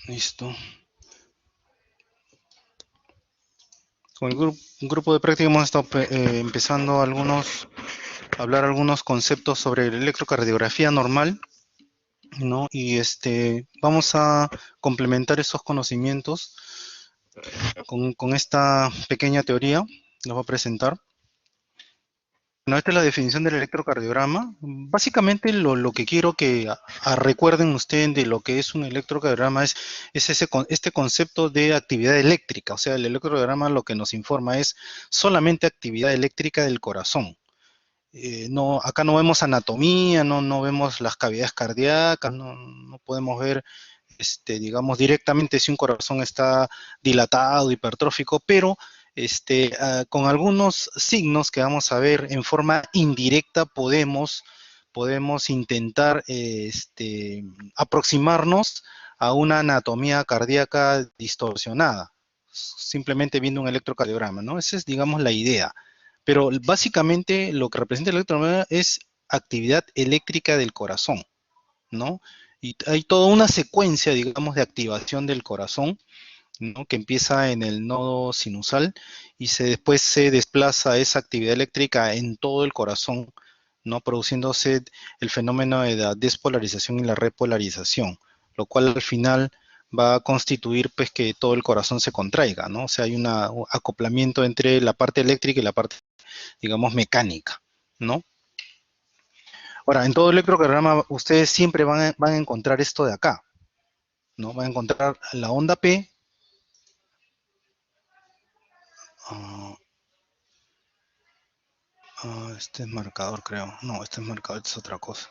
Listo. Con el grupo de práctica hemos estado empezando a hablar algunos conceptos sobre la electrocardiografía normal, ¿no? Y vamos a complementar esos conocimientos con esta pequeña teoría. La voy a presentar. Bueno, esta es la definición del electrocardiograma. Básicamente lo que quiero que recuerden ustedes de lo que es un electrocardiograma es este concepto de actividad eléctrica. O sea, el electrocardiograma lo que nos informa es solamente actividad eléctrica del corazón. No, acá no vemos anatomía, no vemos las cavidades cardíacas, no podemos ver, digamos, directamente si un corazón está dilatado, hipertrófico, pero con algunos signos que vamos a ver en forma indirecta podemos intentar aproximarnos a una anatomía cardíaca distorsionada, simplemente viendo un electrocardiograma, ¿no? Esa es, digamos, la idea. Pero básicamente lo que representa el electrocardiograma es actividad eléctrica del corazón, ¿no? Y hay toda una secuencia, digamos, de activación del corazón, ¿no? Que empieza en el nodo sinusal y después se desplaza esa actividad eléctrica en todo el corazón, ¿no? Produciéndose el fenómeno de la despolarización y la repolarización, lo cual al final va a constituir pues que todo el corazón se contraiga, ¿no? O sea, hay un acoplamiento entre la parte eléctrica y la parte, digamos, mecánica, ¿no? Ahora, en todo electrocardiograma ustedes siempre van a encontrar esto de acá, ¿no? Van a encontrar la onda P. Este es marcador, creo. No, este es marcador, este es otra cosa.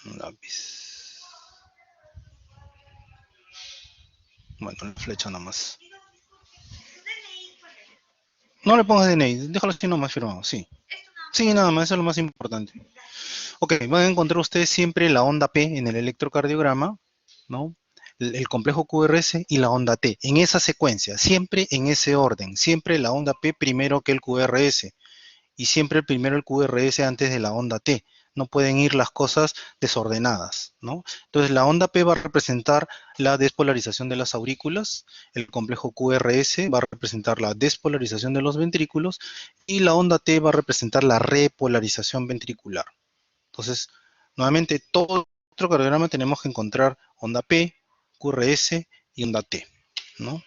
Un lápiz. Bueno, la flecha nomás. No le pongas DNI, déjalo así nomás firmado, sí. Sí, nada más, eso es lo más importante. Ok, van a encontrar ustedes siempre la onda P en el electrocardiograma, ¿no? El complejo QRS y la onda T, en esa secuencia, siempre en ese orden, siempre la onda P primero que el QRS y siempre primero el QRS antes de la onda T. No pueden ir las cosas desordenadas, ¿no? Entonces la onda P va a representar la despolarización de las aurículas, el complejo QRS va a representar la despolarización de los ventrículos y la onda T va a representar la repolarización ventricular. Entonces, nuevamente, todo nuestro cardiograma tenemos que encontrar onda P, QRS y onda T, ¿no?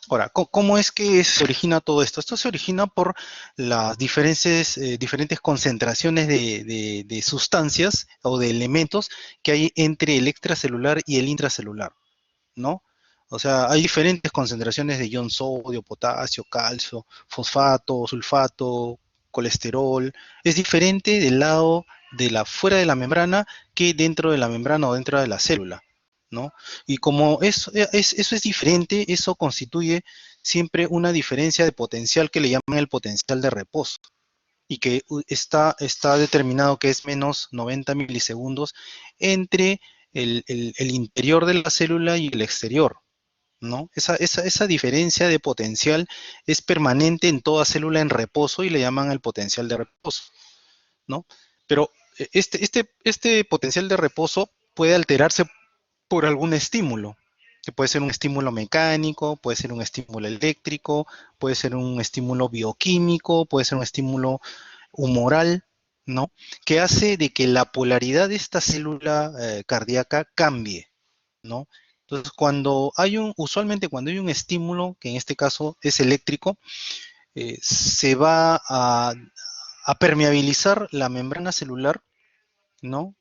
Ahora, ¿cómo es que se origina todo esto? Esto se origina por las diferentes concentraciones de sustancias o de elementos que hay entre el extracelular y el intracelular, ¿no? O sea, hay diferentes concentraciones de ion sodio, potasio, calcio, fosfato, sulfato, colesterol. Es diferente del lado de la fuera de la membrana que dentro de la membrana o dentro de la célula, ¿no? Y como eso es diferente, eso constituye siempre una diferencia de potencial que le llaman el potencial de reposo y que está determinado que es menos 90 milisegundos entre el interior de la célula y el exterior, ¿no? Esa diferencia de potencial es permanente en toda célula en reposo y le llaman el potencial de reposo, ¿no? Pero este potencial de reposo puede alterarse por algún estímulo, que puede ser un estímulo mecánico, puede ser un estímulo eléctrico, puede ser un estímulo bioquímico, puede ser un estímulo humoral, ¿no? Que hace de que la polaridad de esta célula cardíaca cambie, ¿no? Entonces, usualmente cuando hay un estímulo, que en este caso es eléctrico, se va a permeabilizar la membrana celular, ¿no?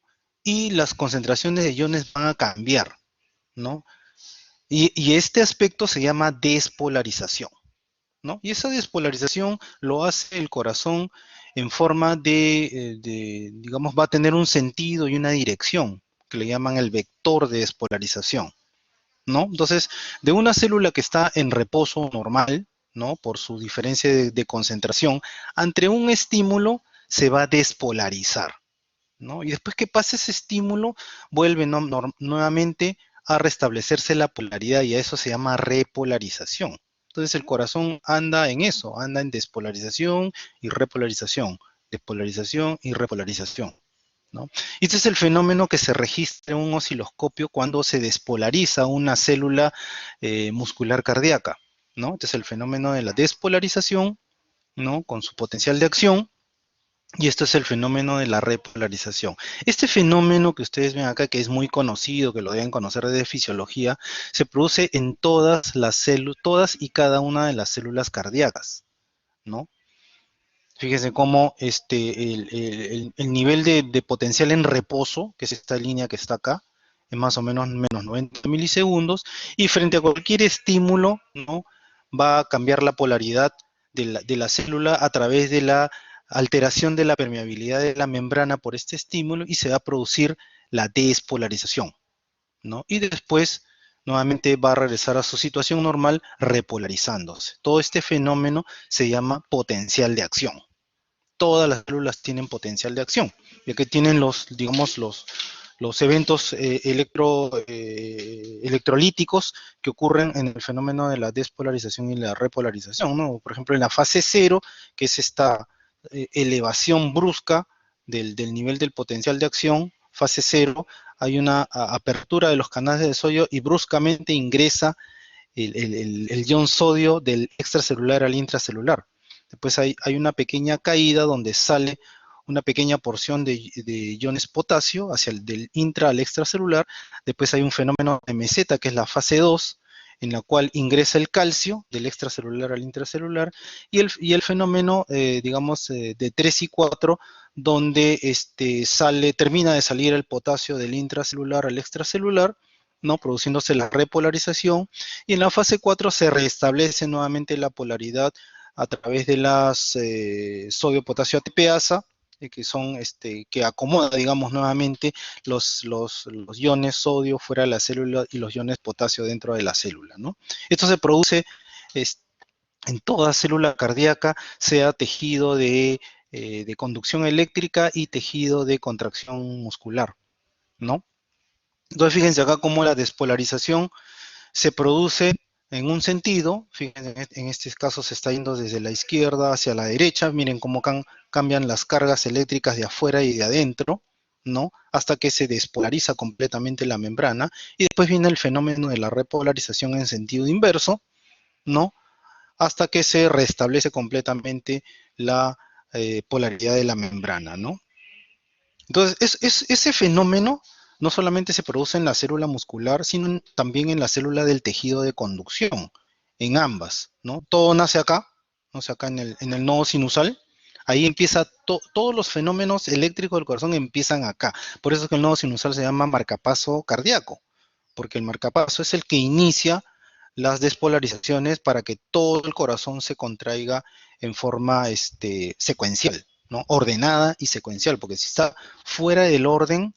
Y las concentraciones de iones van a cambiar, ¿no? Y este aspecto se llama despolarización, ¿no? Y esa despolarización lo hace el corazón en forma digamos, va a tener un sentido y una dirección, que le llaman el vector de despolarización, ¿no? Entonces, de una célula que está en reposo normal, ¿no? Por su diferencia de concentración, ante un estímulo se va a despolarizar, ¿no? Y después que pase ese estímulo, vuelve nuevamente a restablecerse la polaridad y a eso se llama repolarización. Entonces el corazón anda en eso, anda en despolarización y repolarización, despolarización y repolarización. ¿no? Y este es el fenómeno que se registra en un osciloscopio cuando se despolariza una célula muscular cardíaca, ¿no? Este es el fenómeno de la despolarización, ¿no? Con su potencial de acción. Y esto es el fenómeno de la repolarización. Este fenómeno que ustedes ven acá, que es muy conocido, que lo deben conocer de fisiología, se produce en todas las células, todas y cada una de las células cardíacas, ¿no? Fíjense cómo el nivel de potencial en reposo, que es esta línea que está acá, es más o menos menos 90 milisegundos, y frente a cualquier estímulo, ¿no? Va a cambiar la polaridad de la célula a través de la alteración de la permeabilidad de la membrana por este estímulo y se va a producir la despolarización, ¿no? Y después nuevamente va a regresar a su situación normal repolarizándose. Todo este fenómeno se llama potencial de acción. Todas las células tienen potencial de acción, ya que tienen digamos, los eventos electrolíticos que ocurren en el fenómeno de la despolarización y la repolarización, ¿no? Por ejemplo, en la fase cero, que es esta elevación brusca del nivel del potencial de acción, fase cero, hay una apertura de los canales de sodio y bruscamente ingresa el ion sodio del extracelular al intracelular. Después hay una pequeña caída donde sale una pequeña porción de iones potasio hacia del intra al extracelular. Después hay un fenómeno de meseta, que es la fase 2, en la cual ingresa el calcio del extracelular al intracelular, y el fenómeno, digamos, de 3 y 4, donde termina de salir el potasio del intracelular al extracelular, ¿no? Produciéndose la repolarización, y en la fase 4 se restablece nuevamente la polaridad a través de las sodio-potasio ATPasa, que son que acomoda, digamos, nuevamente los iones sodio fuera de la célula y los iones potasio dentro de la célula, ¿no? Esto se produce en toda célula cardíaca, sea tejido de conducción eléctrica y tejido de contracción muscular, ¿no? Entonces, fíjense acá cómo la despolarización se produce en un sentido. Fíjense, en este caso se está yendo desde la izquierda hacia la derecha. Miren cómo cambian las cargas eléctricas de afuera y de adentro, ¿no? Hasta que se despolariza completamente la membrana. Y después viene el fenómeno de la repolarización en sentido inverso, ¿no? Hasta que se restablece completamente la polaridad de la membrana, ¿no? Entonces, ese fenómeno no solamente se produce en la célula muscular, sino también en la célula del tejido de conducción, en ambas, ¿no? Todo nace acá, en el nodo sinusal. Ahí empieza, todos los fenómenos eléctricos del corazón empiezan acá. Por eso es que el nodo sinusal se llama marcapaso cardíaco, porque el marcapaso es el que inicia las despolarizaciones para que todo el corazón se contraiga en forma secuencial, ¿no? Ordenada y secuencial, porque si está fuera del orden,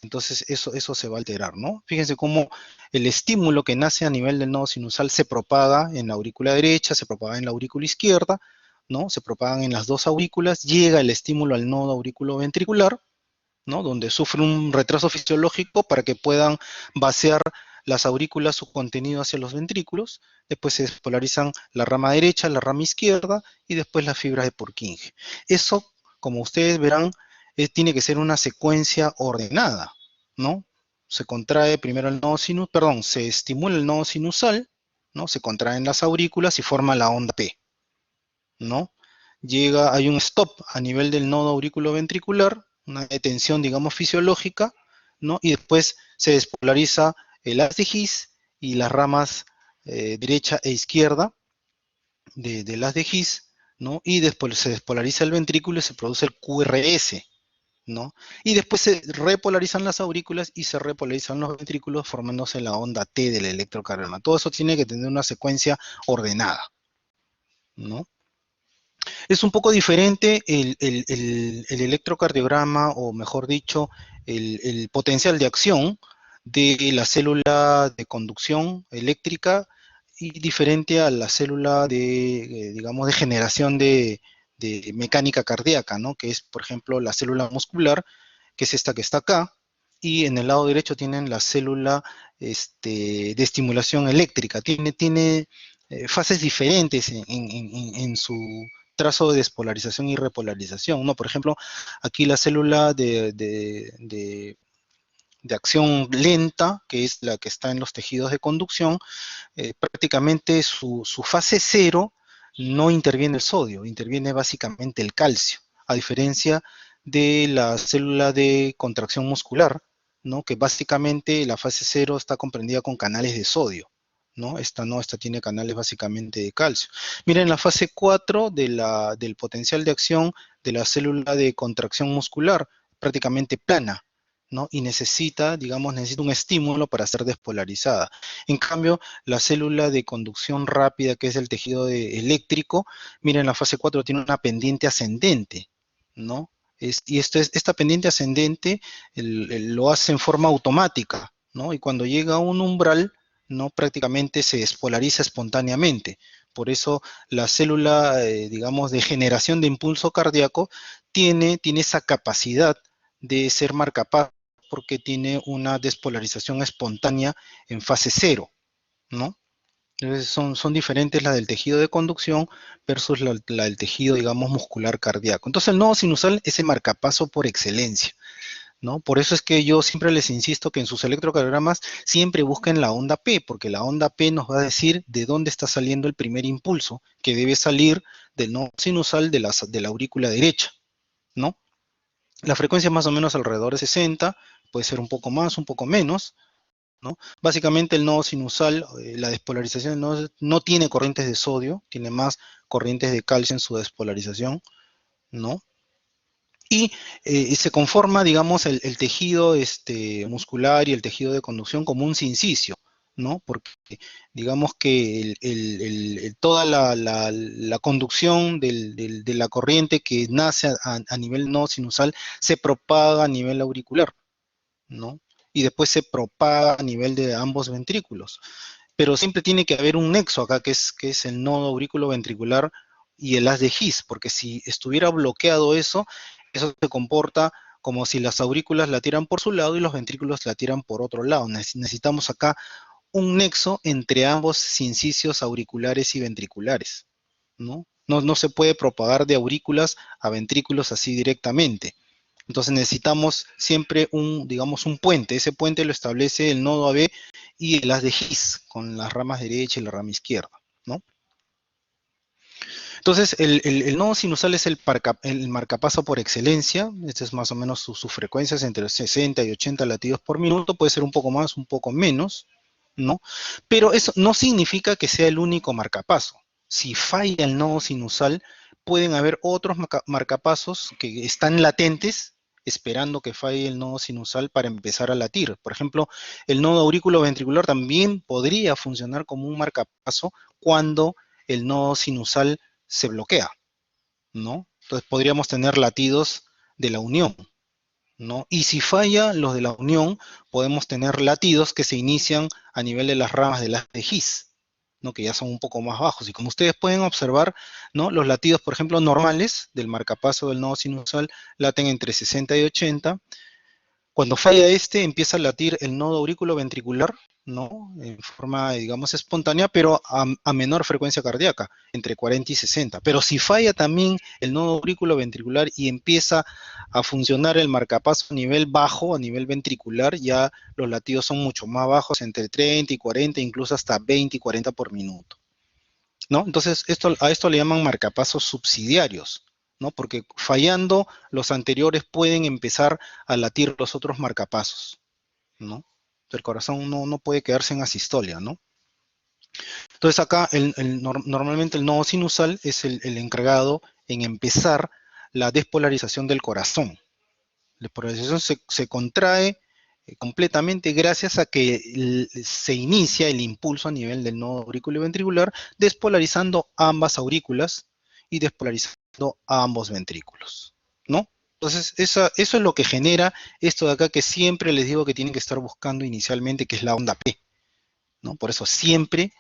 entonces eso se va a alterar, ¿no? Fíjense cómo el estímulo que nace a nivel del nodo sinusal se propaga en la aurícula derecha, se propaga en la aurícula izquierda, ¿no? Se propagan en las dos aurículas, llega el estímulo al nodo auriculoventricular, ¿no? Donde sufre un retraso fisiológico para que puedan vaciar las aurículas su contenido hacia los ventrículos. Después se despolarizan la rama derecha, la rama izquierda y después las fibras de Purkinje. Eso, como ustedes verán, tiene que ser una secuencia ordenada, ¿no? Se contrae primero el nodo sinus, perdón, se estimula el nodo sinusal, ¿no? Se contraen las aurículas y forma la onda P, ¿no? Hay un stop a nivel del nodo auriculoventricular, una detención, digamos, fisiológica, ¿no? Y después se despolariza el haz de His y las ramas derecha e izquierda del haz de His, ¿no? Y después se despolariza el ventrículo y se produce el QRS, ¿no? Y después se repolarizan las aurículas y se repolarizan los ventrículos formándose la onda T del electrocardiograma. Todo eso tiene que tener una secuencia ordenada, ¿no? Es un poco diferente el electrocardiograma, o mejor dicho, el potencial de acción de la célula de conducción eléctrica, y diferente a la célula digamos, de generación de mecánica cardíaca, ¿no? Que es, por ejemplo, la célula muscular, que es esta que está acá, y en el lado derecho tienen la célula de estimulación eléctrica. Tiene fases diferentes en su trazo de despolarización y repolarización, ¿no? Por ejemplo, aquí la célula de acción lenta, que es la que está en los tejidos de conducción, prácticamente su fase cero no interviene el sodio, interviene básicamente el calcio, a diferencia de la célula de contracción muscular, ¿no? Que básicamente la fase cero está comprendida con canales de sodio, ¿no? Esta no, esta tiene canales básicamente de calcio. Miren la fase 4 del potencial de acción de la célula de contracción muscular, prácticamente plana, ¿no? Y necesita, digamos, necesita un estímulo para ser despolarizada. En cambio, la célula de conducción rápida, que es el tejido eléctrico, miren, la fase 4 tiene una pendiente ascendente, ¿no? Esta pendiente ascendente lo hace en forma automática, ¿no? Y cuando llega a un umbral, ¿no? Prácticamente se despolariza espontáneamente. Por eso la célula, digamos, de generación de impulso cardíaco tiene esa capacidad de ser marcapaz porque tiene una despolarización espontánea en fase cero, ¿no? Entonces son diferentes las del tejido de conducción versus la del tejido, digamos, muscular cardíaco. Entonces el nodo sinusal es el marcapaso por excelencia, ¿no? Por eso es que yo siempre les insisto que en sus electrocardiogramas siempre busquen la onda P, porque la onda P nos va a decir de dónde está saliendo el primer impulso, que debe salir del nodo sinusal de la aurícula derecha, ¿no? La frecuencia es más o menos alrededor de 60, puede ser un poco más, un poco menos, ¿no? Básicamente el nodo sinusal, la despolarización no tiene corrientes de sodio, tiene más corrientes de calcio en su despolarización, ¿no? Y se conforma, digamos, el tejido muscular y el tejido de conducción como un sincicio, ¿no? Porque digamos que toda la conducción de la corriente que nace a nivel nodo sinusal se propaga a nivel auricular, ¿no? Y después se propaga a nivel de ambos ventrículos. Pero siempre tiene que haber un nexo acá, que es el nodo aurículo ventricular y el haz de His, porque si estuviera bloqueado eso se comporta como si las aurículas latieran por su lado y los ventrículos latieran por otro lado. Necesitamos acá un nexo entre ambos sincicios auriculares y ventriculares, ¿no? No se puede propagar de aurículas a ventrículos así directamente. Entonces necesitamos siempre digamos, un puente. Ese puente lo establece el nodo AB y el haz de His, con las ramas derecha y la rama izquierda, ¿no? Entonces, el nodo sinusal es el marcapaso por excelencia. Este es más o menos sus frecuencias entre 60 y 80 latidos por minuto. Puede ser un poco más, un poco menos, ¿no? Pero eso no significa que sea el único marcapaso. Si falla el nodo sinusal, pueden haber otros marcapasos que están latentes, esperando que falle el nodo sinusal para empezar a latir. Por ejemplo, el nodo aurículo-ventricular también podría funcionar como un marcapaso cuando el nodo sinusal se bloquea, ¿no? Entonces podríamos tener latidos de la unión, ¿no? Y si falla los de la unión, podemos tener latidos que se inician a nivel de las ramas de las de His, ¿no? Que ya son un poco más bajos. Y como ustedes pueden observar, ¿no? Los latidos, por ejemplo, normales del marcapaso del nodo sinusal laten entre 60 y 80. Cuando falla empieza a latir el nodo aurículo ventricular, ¿no? En forma, digamos, espontánea, pero a menor frecuencia cardíaca, entre 40 y 60. Pero si falla también el nodo aurículo ventricular y empieza a funcionar el marcapaso a nivel bajo, a nivel ventricular, ya los latidos son mucho más bajos, entre 30 y 40, incluso hasta 20 y 40 por minuto, ¿no? Entonces, a esto le llaman marcapasos subsidiarios, ¿no? Porque fallando los anteriores pueden empezar a latir los otros marcapasos, ¿no? El corazón no puede quedarse en asistolia, ¿no? Entonces acá normalmente el nodo sinusal es el encargado en empezar la despolarización del corazón. La despolarización se contrae completamente gracias a que se inicia el impulso a nivel del nodo auriculoventricular, despolarizando ambas aurículas y despolarizando ambos ventrículos, ¿no? Entonces, eso es lo que genera esto de acá que siempre les digo que tienen que estar buscando inicialmente, que es la onda P, ¿no? Por eso siempre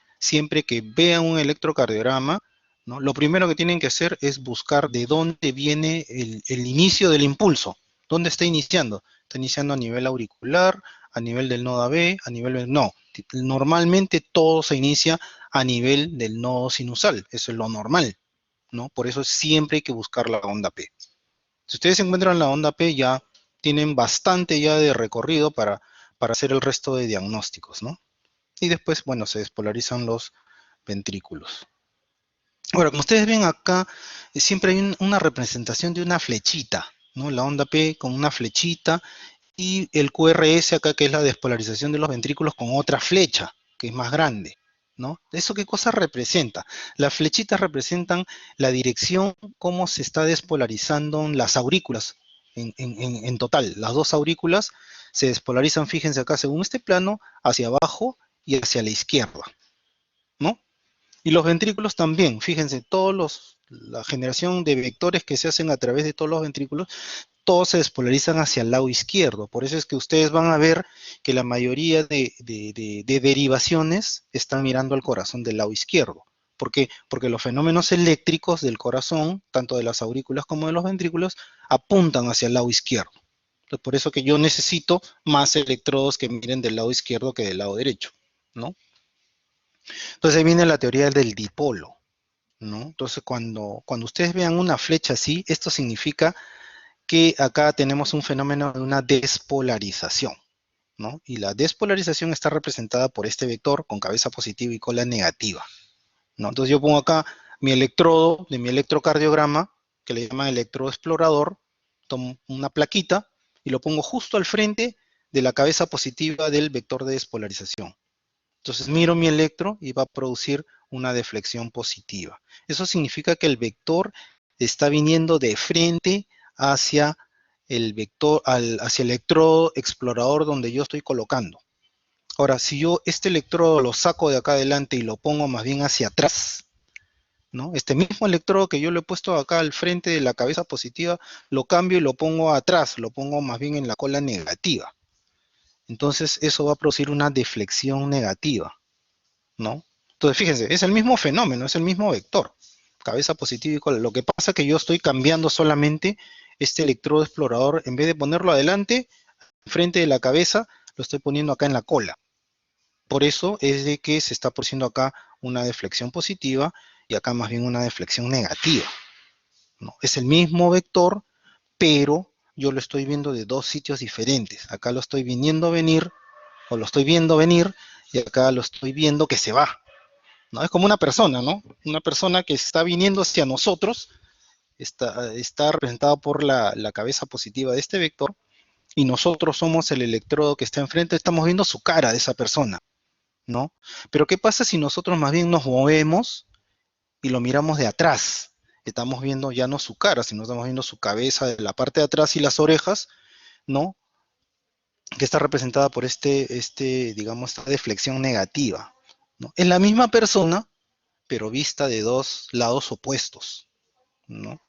que vean un electrocardiograma, ¿no? Lo primero que tienen que hacer es buscar de dónde viene el inicio del impulso. ¿Dónde está iniciando? Está iniciando a nivel auricular, a nivel del nodo AB, a nivel del... No, normalmente todo se inicia a nivel del nodo sinusal, eso es lo normal, ¿no? Por eso siempre hay que buscar la onda P. Si ustedes encuentran la onda P, ya tienen bastante ya de recorrido para hacer el resto de diagnósticos, ¿no? Y después, bueno, se despolarizan los ventrículos. Ahora, como ustedes ven acá, siempre hay una representación de una flechita, ¿no? La onda P con una flechita y el QRS acá, que es la despolarización de los ventrículos con otra flecha, que es más grande, ¿no? ¿Eso qué cosa representa? Las flechitas representan la dirección, cómo se está despolarizando las aurículas en total. Las dos aurículas se despolarizan, fíjense acá, según este plano, hacia abajo y hacia la izquierda, ¿no? Y los ventrículos también, fíjense, la generación de vectores que se hacen a través de todos los ventrículos, todos se despolarizan hacia el lado izquierdo. Por eso es que ustedes van a ver que la mayoría de derivaciones están mirando al corazón del lado izquierdo. ¿Por qué? Porque los fenómenos eléctricos del corazón, tanto de las aurículas como de los ventrículos, apuntan hacia el lado izquierdo. Entonces, por eso que yo necesito más electrodos que miren del lado izquierdo que del lado derecho, ¿no? Entonces ahí viene la teoría del dipolo, ¿no? Entonces cuando ustedes vean una flecha así, esto significa que acá tenemos un fenómeno de una despolarización, ¿no? Y la despolarización está representada por este vector con cabeza positiva y cola negativa, ¿no? Entonces yo pongo acá mi electrodo de mi electrocardiograma, que le llaman electrodo explorador, tomo una plaquita y lo pongo justo al frente de la cabeza positiva del vector de despolarización. Entonces miro mi electro y va a producir una deflexión positiva. Eso significa que el vector está viniendo de frente hacia el vector, hacia el electrodo explorador donde yo estoy colocando. Ahora, si yo este electrodo lo saco de acá adelante y lo pongo más bien hacia atrás, ¿no? Este mismo electrodo que yo lo he puesto acá al frente de la cabeza positiva, lo cambio y lo pongo atrás, lo pongo más bien en la cola negativa. Entonces eso va a producir una deflexión negativa, ¿no? Entonces, fíjense, es el mismo fenómeno, es el mismo vector, cabeza positiva y cola. Lo que pasa es que yo estoy cambiando solamente este electrodo explorador, en vez de ponerlo adelante, frente de la cabeza, lo estoy poniendo acá en la cola. Por eso es de que se está produciendo acá una deflexión positiva y acá más bien una deflexión negativa, ¿no? Es el mismo vector, pero yo lo estoy viendo de dos sitios diferentes. Acá lo estoy viniendo a venir, o lo estoy viendo venir, y acá lo estoy viendo que se va, ¿no? Es como una persona, ¿no? Una persona que está viniendo hacia nosotros, está representada por la cabeza positiva de este vector, y nosotros somos el electrodo que está enfrente, estamos viendo su cara de esa persona, ¿no? Pero ¿qué pasa si nosotros más bien nos movemos y lo miramos de atrás? Estamos viendo ya no su cara, sino estamos viendo su cabeza de la parte de atrás y las orejas, ¿no? Que está representada por digamos, esta deflexión negativa, ¿no? Es la misma persona, pero vista de dos lados opuestos, ¿no?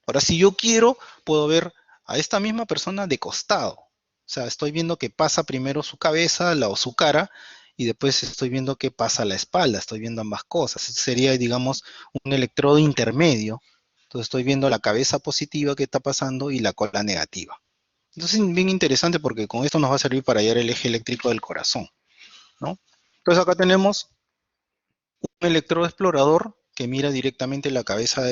Ahora, si yo quiero, puedo ver a esta misma persona de costado. O sea, estoy viendo que pasa primero su cabeza o su cara, y después estoy viendo que pasa la espalda. Estoy viendo ambas cosas. Este sería, digamos, un electrodo intermedio. Entonces estoy viendo la cabeza positiva que está pasando y la cola negativa. Entonces es bien interesante porque con esto nos va a servir para hallar el eje eléctrico del corazón, ¿no? Entonces acá tenemos un electrodo explorador que mira directamente la cabeza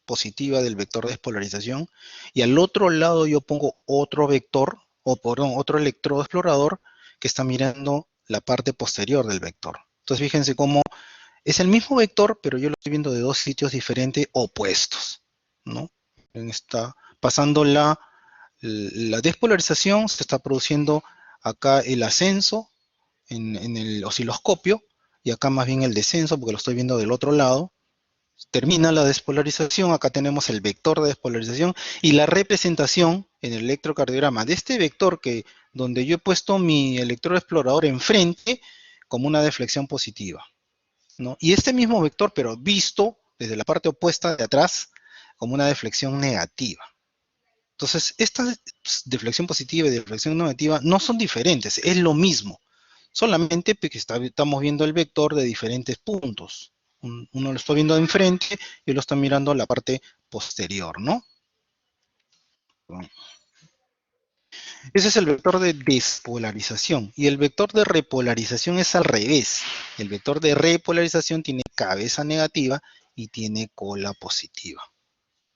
positiva del vector de despolarización, y al otro lado yo pongo otro vector, o perdón, otro electrodo explorador que está mirando la parte posterior del vector. Entonces fíjense cómo es el mismo vector, pero yo lo estoy viendo de dos sitios diferentes opuestos, ¿no? Está pasando la despolarización, se está produciendo acá el ascenso en el osciloscopio, y acá más bien el descenso, porque lo estoy viendo del otro lado. Termina la despolarización, acá tenemos el vector de despolarización y la representación en el electrocardiograma de este vector, que donde yo he puesto mi electrodo explorador enfrente como una deflexión positiva, ¿no? Y este mismo vector, pero visto desde la parte opuesta de atrás, como una deflexión negativa. Entonces, esta deflexión positiva y deflexión negativa no son diferentes, es lo mismo. Solamente que estamos viendo el vector de diferentes puntos. Uno lo está viendo de enfrente y lo está mirando la parte posterior, ¿no? Ese es el vector de despolarización. Y el vector de repolarización es al revés. El vector de repolarización tiene cabeza negativa y tiene cola positiva,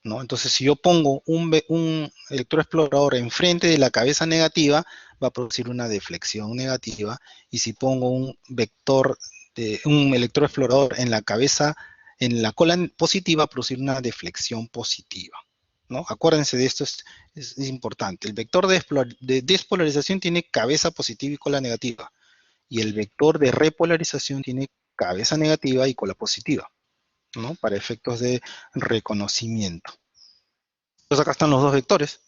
¿no? Entonces, si yo pongo un electroexplorador enfrente de la cabeza negativa, va a producir una deflexión negativa, y si pongo un vector de un electroexplorador en la cabeza, en la cola positiva, va a producir una deflexión positiva, ¿no? Acuérdense de esto, es importante. El vector de despolarización tiene cabeza positiva y cola negativa, y el vector de repolarización tiene cabeza negativa y cola positiva, ¿no? Para efectos de reconocimiento. Entonces acá están los dos vectores.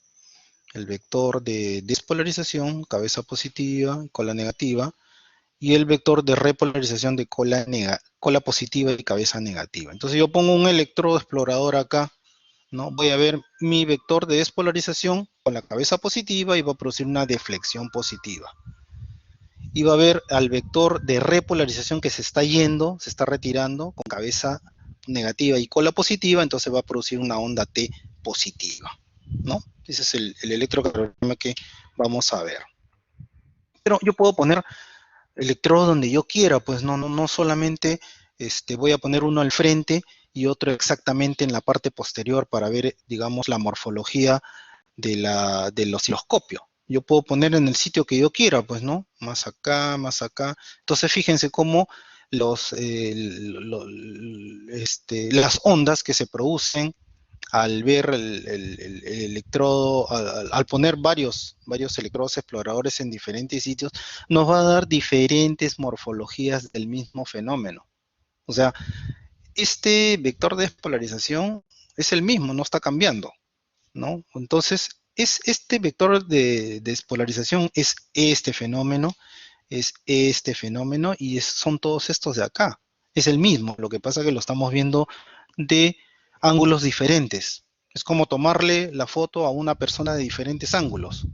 El vector de despolarización, cabeza positiva, cola negativa, y el vector de repolarización de cola positiva y cabeza negativa. Entonces yo pongo un electrodo explorador acá, ¿no? Voy a ver mi vector de despolarización con la cabeza positiva y va a producir una deflexión positiva. Y va a ver al vector de repolarización que se está yendo, se está retirando con cabeza negativa y cola positiva, entonces va a producir una onda T positiva, ¿no? Ese es el electrocardiograma que vamos a ver. Pero yo puedo poner electrodos donde yo quiera, pues no solamente voy a poner uno al frente y otro exactamente en la parte posterior para ver, digamos, la morfología del osciloscopio. Yo puedo poner en el sitio que yo quiera, pues, ¿no? Más acá, más acá. Entonces, fíjense cómo las ondas que se producen al ver el electrodo, al poner varios electrodos exploradores en diferentes sitios, nos va a dar diferentes morfologías del mismo fenómeno. O sea, este vector de despolarización es el mismo, no está cambiando, ¿no? Entonces, este vector de despolarización es este fenómeno, y son todos estos de acá. Es el mismo, lo que pasa es que lo estamos viendo de ángulos diferentes. Es como tomarle la foto a una persona de diferentes ángulos,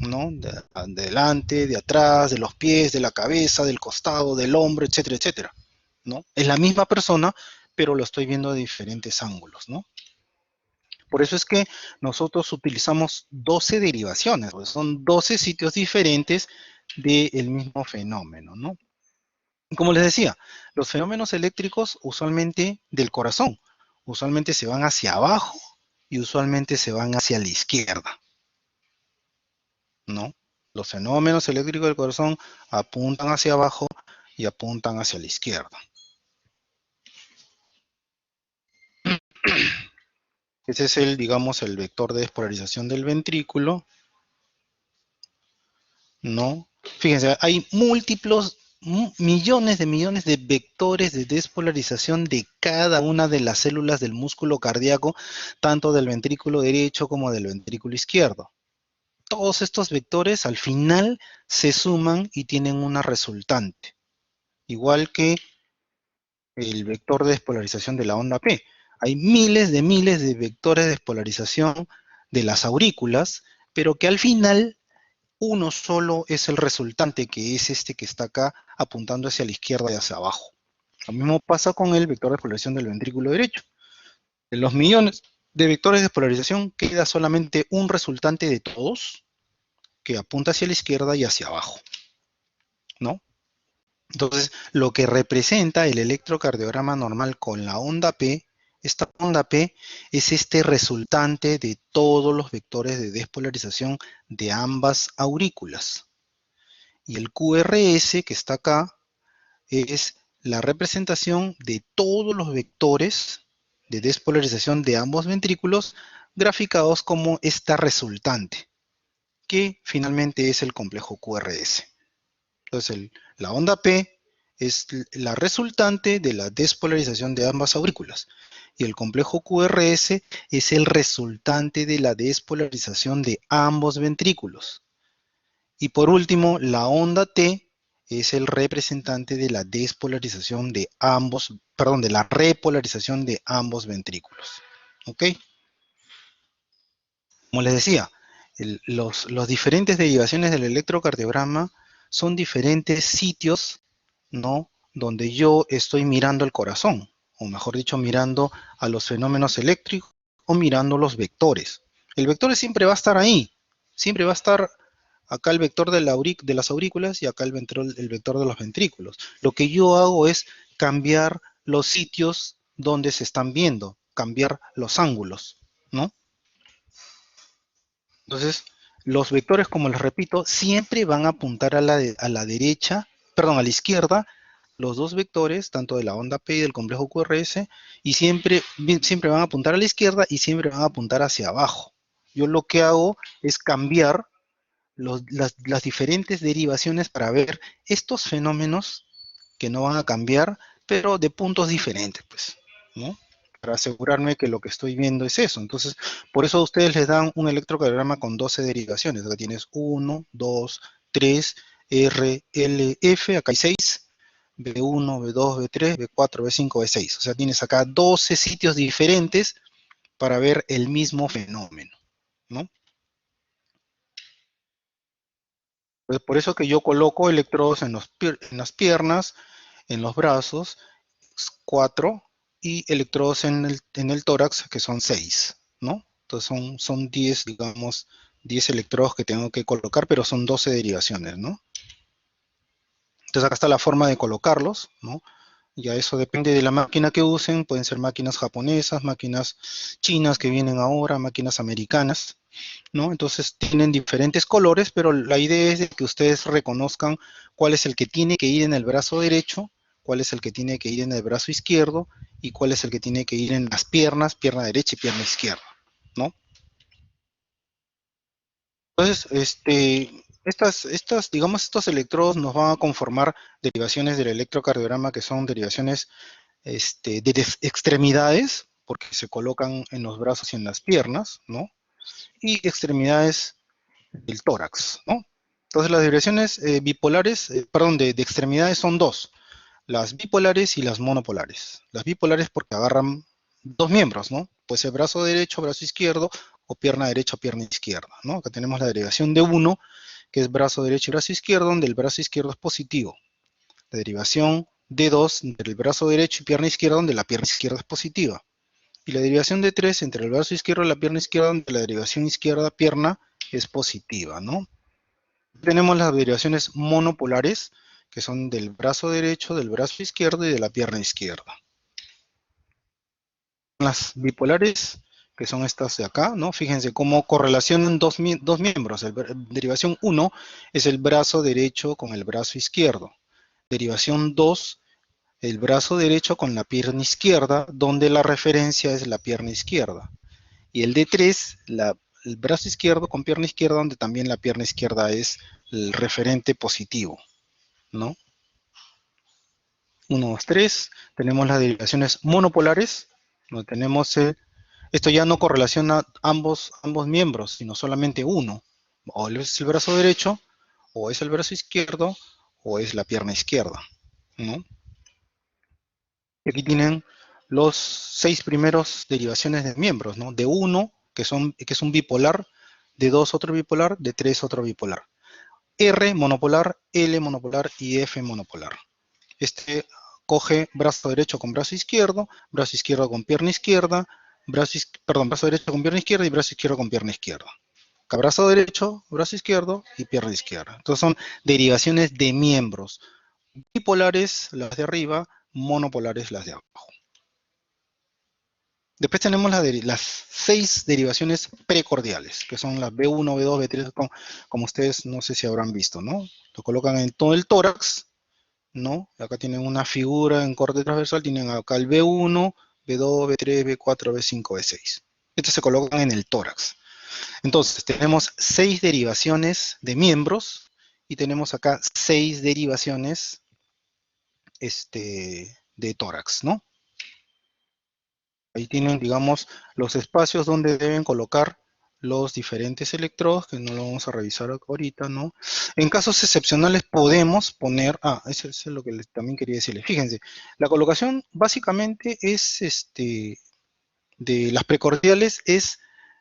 ¿no? De adelante, de atrás, de los pies, de la cabeza, del costado, del hombro, etcétera, etcétera, ¿no? Es la misma persona, pero lo estoy viendo de diferentes ángulos, ¿no? Por eso es que nosotros utilizamos 12 derivaciones, pues son 12 sitios diferentes del mismo fenómeno, ¿no? Como les decía, los fenómenos eléctricos usualmente del corazón, usualmente se van hacia abajo y usualmente se van hacia la izquierda, ¿no? Los fenómenos eléctricos del corazón apuntan hacia abajo y apuntan hacia la izquierda. Ese es digamos, el vector de despolarización del ventrículo, ¿no? Fíjense, hay múltiplos, millones de vectores de despolarización de cada una de las células del músculo cardíaco, tanto del ventrículo derecho como del ventrículo izquierdo. Todos estos vectores al final se suman y tienen una resultante, igual que el vector de despolarización de la onda P. Hay miles de vectores de despolarización de las aurículas, pero que al final uno solo es el resultante, que es este que está acá apuntando hacia la izquierda y hacia abajo. Lo mismo pasa con el vector de despolarización del ventrículo derecho. De los millones de vectores de despolarización queda solamente un resultante de todos que apunta hacia la izquierda y hacia abajo, ¿no? Entonces, lo que representa el electrocardiograma normal con la onda P, esta onda P es este resultante de todos los vectores de despolarización de ambas aurículas. Y el QRS que está acá es la representación de todos los vectores de despolarización de ambos ventrículos graficados como esta resultante, que finalmente es el complejo QRS. Entonces, la onda P es la resultante de la despolarización de ambas aurículas, y el complejo QRS es el resultante de la despolarización de ambos ventrículos. Y por último, la onda T es el representante de la despolarización de ambos, perdón, de la repolarización de ambos ventrículos. ¿Ok? Como les decía, los diferentes derivaciones del electrocardiograma son diferentes sitios, ¿no? Donde yo estoy mirando el corazón, o mejor dicho, mirando a los fenómenos eléctricos o mirando los vectores. El vector siempre va a estar ahí, siempre va a estar acá el vector de las aurículas y acá el vector de los ventrículos. Lo que yo hago es cambiar los sitios donde se están viendo, cambiar los ángulos, ¿no? Entonces, los vectores, como les repito, siempre van a apuntar a la derecha, perdón, a la izquierda, los dos vectores, tanto de la onda P y del complejo QRS, y siempre van a apuntar a la izquierda y siempre van a apuntar hacia abajo. Yo lo que hago es cambiar las diferentes derivaciones para ver estos fenómenos que no van a cambiar, pero de puntos diferentes, pues, ¿no? Para asegurarme que lo que estoy viendo es eso. Entonces, por eso a ustedes les dan un electrocardiograma con 12 derivaciones. Acá tienes 1, 2, 3, R, L, F, acá hay 6, B1, B2, B3, B4, B5, B6. O sea, tienes acá 12 sitios diferentes para ver el mismo fenómeno, ¿no? Pues por eso que yo coloco electrodos en las piernas, en los brazos, 4, y electrodos en el tórax, que son 6, ¿no? Entonces son 10, digamos, 10 electrodos que tengo que colocar, pero son 12 derivaciones, ¿no? Entonces acá está la forma de colocarlos, ¿no? Ya eso depende de la máquina que usen, pueden ser máquinas japonesas, máquinas chinas que vienen ahora, máquinas americanas, ¿no? Entonces tienen diferentes colores, pero la idea es de que ustedes reconozcan cuál es el que tiene que ir en el brazo derecho, cuál es el que tiene que ir en el brazo izquierdo y cuál es el que tiene que ir en las piernas, pierna derecha y pierna izquierda, ¿no? Entonces, digamos, estos electrodos nos van a conformar derivaciones del electrocardiograma que son derivaciones de extremidades, porque se colocan en los brazos y en las piernas, ¿no? Y extremidades del tórax, ¿no? Entonces las derivaciones bipolares, perdón, de extremidades son dos, las bipolares y las monopolares. Las bipolares porque agarran dos miembros, ¿no? Puede ser brazo derecho, brazo izquierdo, o pierna derecha o pierna izquierda, ¿no? Acá tenemos la derivación de 1, que es brazo derecho y brazo izquierdo, donde el brazo izquierdo es positivo. La derivación de 2 entre el brazo derecho y pierna izquierda, donde la pierna izquierda es positiva. Y la derivación de 3 entre el brazo izquierdo y la pierna izquierda, donde la derivación izquierda-pierna es positiva, ¿no? Tenemos las derivaciones monopolares, que son del brazo derecho, del brazo izquierdo y de la pierna izquierda. Las bipolares, que son estas de acá, ¿no? Fíjense cómo correlacionan dos miembros. Derivación 1 es el brazo derecho con el brazo izquierdo. Derivación 2, el brazo derecho con la pierna izquierda, donde la referencia es la pierna izquierda. Y el de 3, el brazo izquierdo con pierna izquierda, donde también la pierna izquierda es el referente positivo, ¿no? 1, 2, 3. Tenemos las derivaciones monopolares, donde tenemos esto ya no correlaciona ambos miembros, sino solamente uno. O es el brazo derecho, o es el brazo izquierdo, o es la pierna izquierda, ¿no? Y aquí tienen los 6 primeros derivaciones de miembros, ¿no? De 1, que es un bipolar, de 2 otro bipolar, de 3 otro bipolar. R monopolar, L monopolar y F monopolar. Este coge brazo derecho con brazo izquierdo con pierna izquierda, brazo derecho con pierna izquierda y brazo izquierdo con pierna izquierda. Acá brazo derecho, brazo izquierdo y pierna izquierda. Entonces son derivaciones de miembros. Bipolares las de arriba, monopolares las de abajo. Después tenemos las 6 derivaciones precordiales, que son las B1, B2, B3, como ustedes no sé si habrán visto, ¿no? Lo colocan en todo el tórax, ¿no? Acá tienen una figura en corte transversal, tienen acá el B1, B2, B3, B4, B5, B6. Estos se colocan en el tórax. Entonces, tenemos 6 derivaciones de miembros y tenemos acá 6 derivaciones de tórax, ¿no? Ahí tienen, digamos, los espacios donde deben colocar los diferentes electrodos, que no lo vamos a revisar ahorita, ¿no? En casos excepcionales podemos poner, eso es lo que también quería decirles. Fíjense, la colocación básicamente es, de las precordiales es,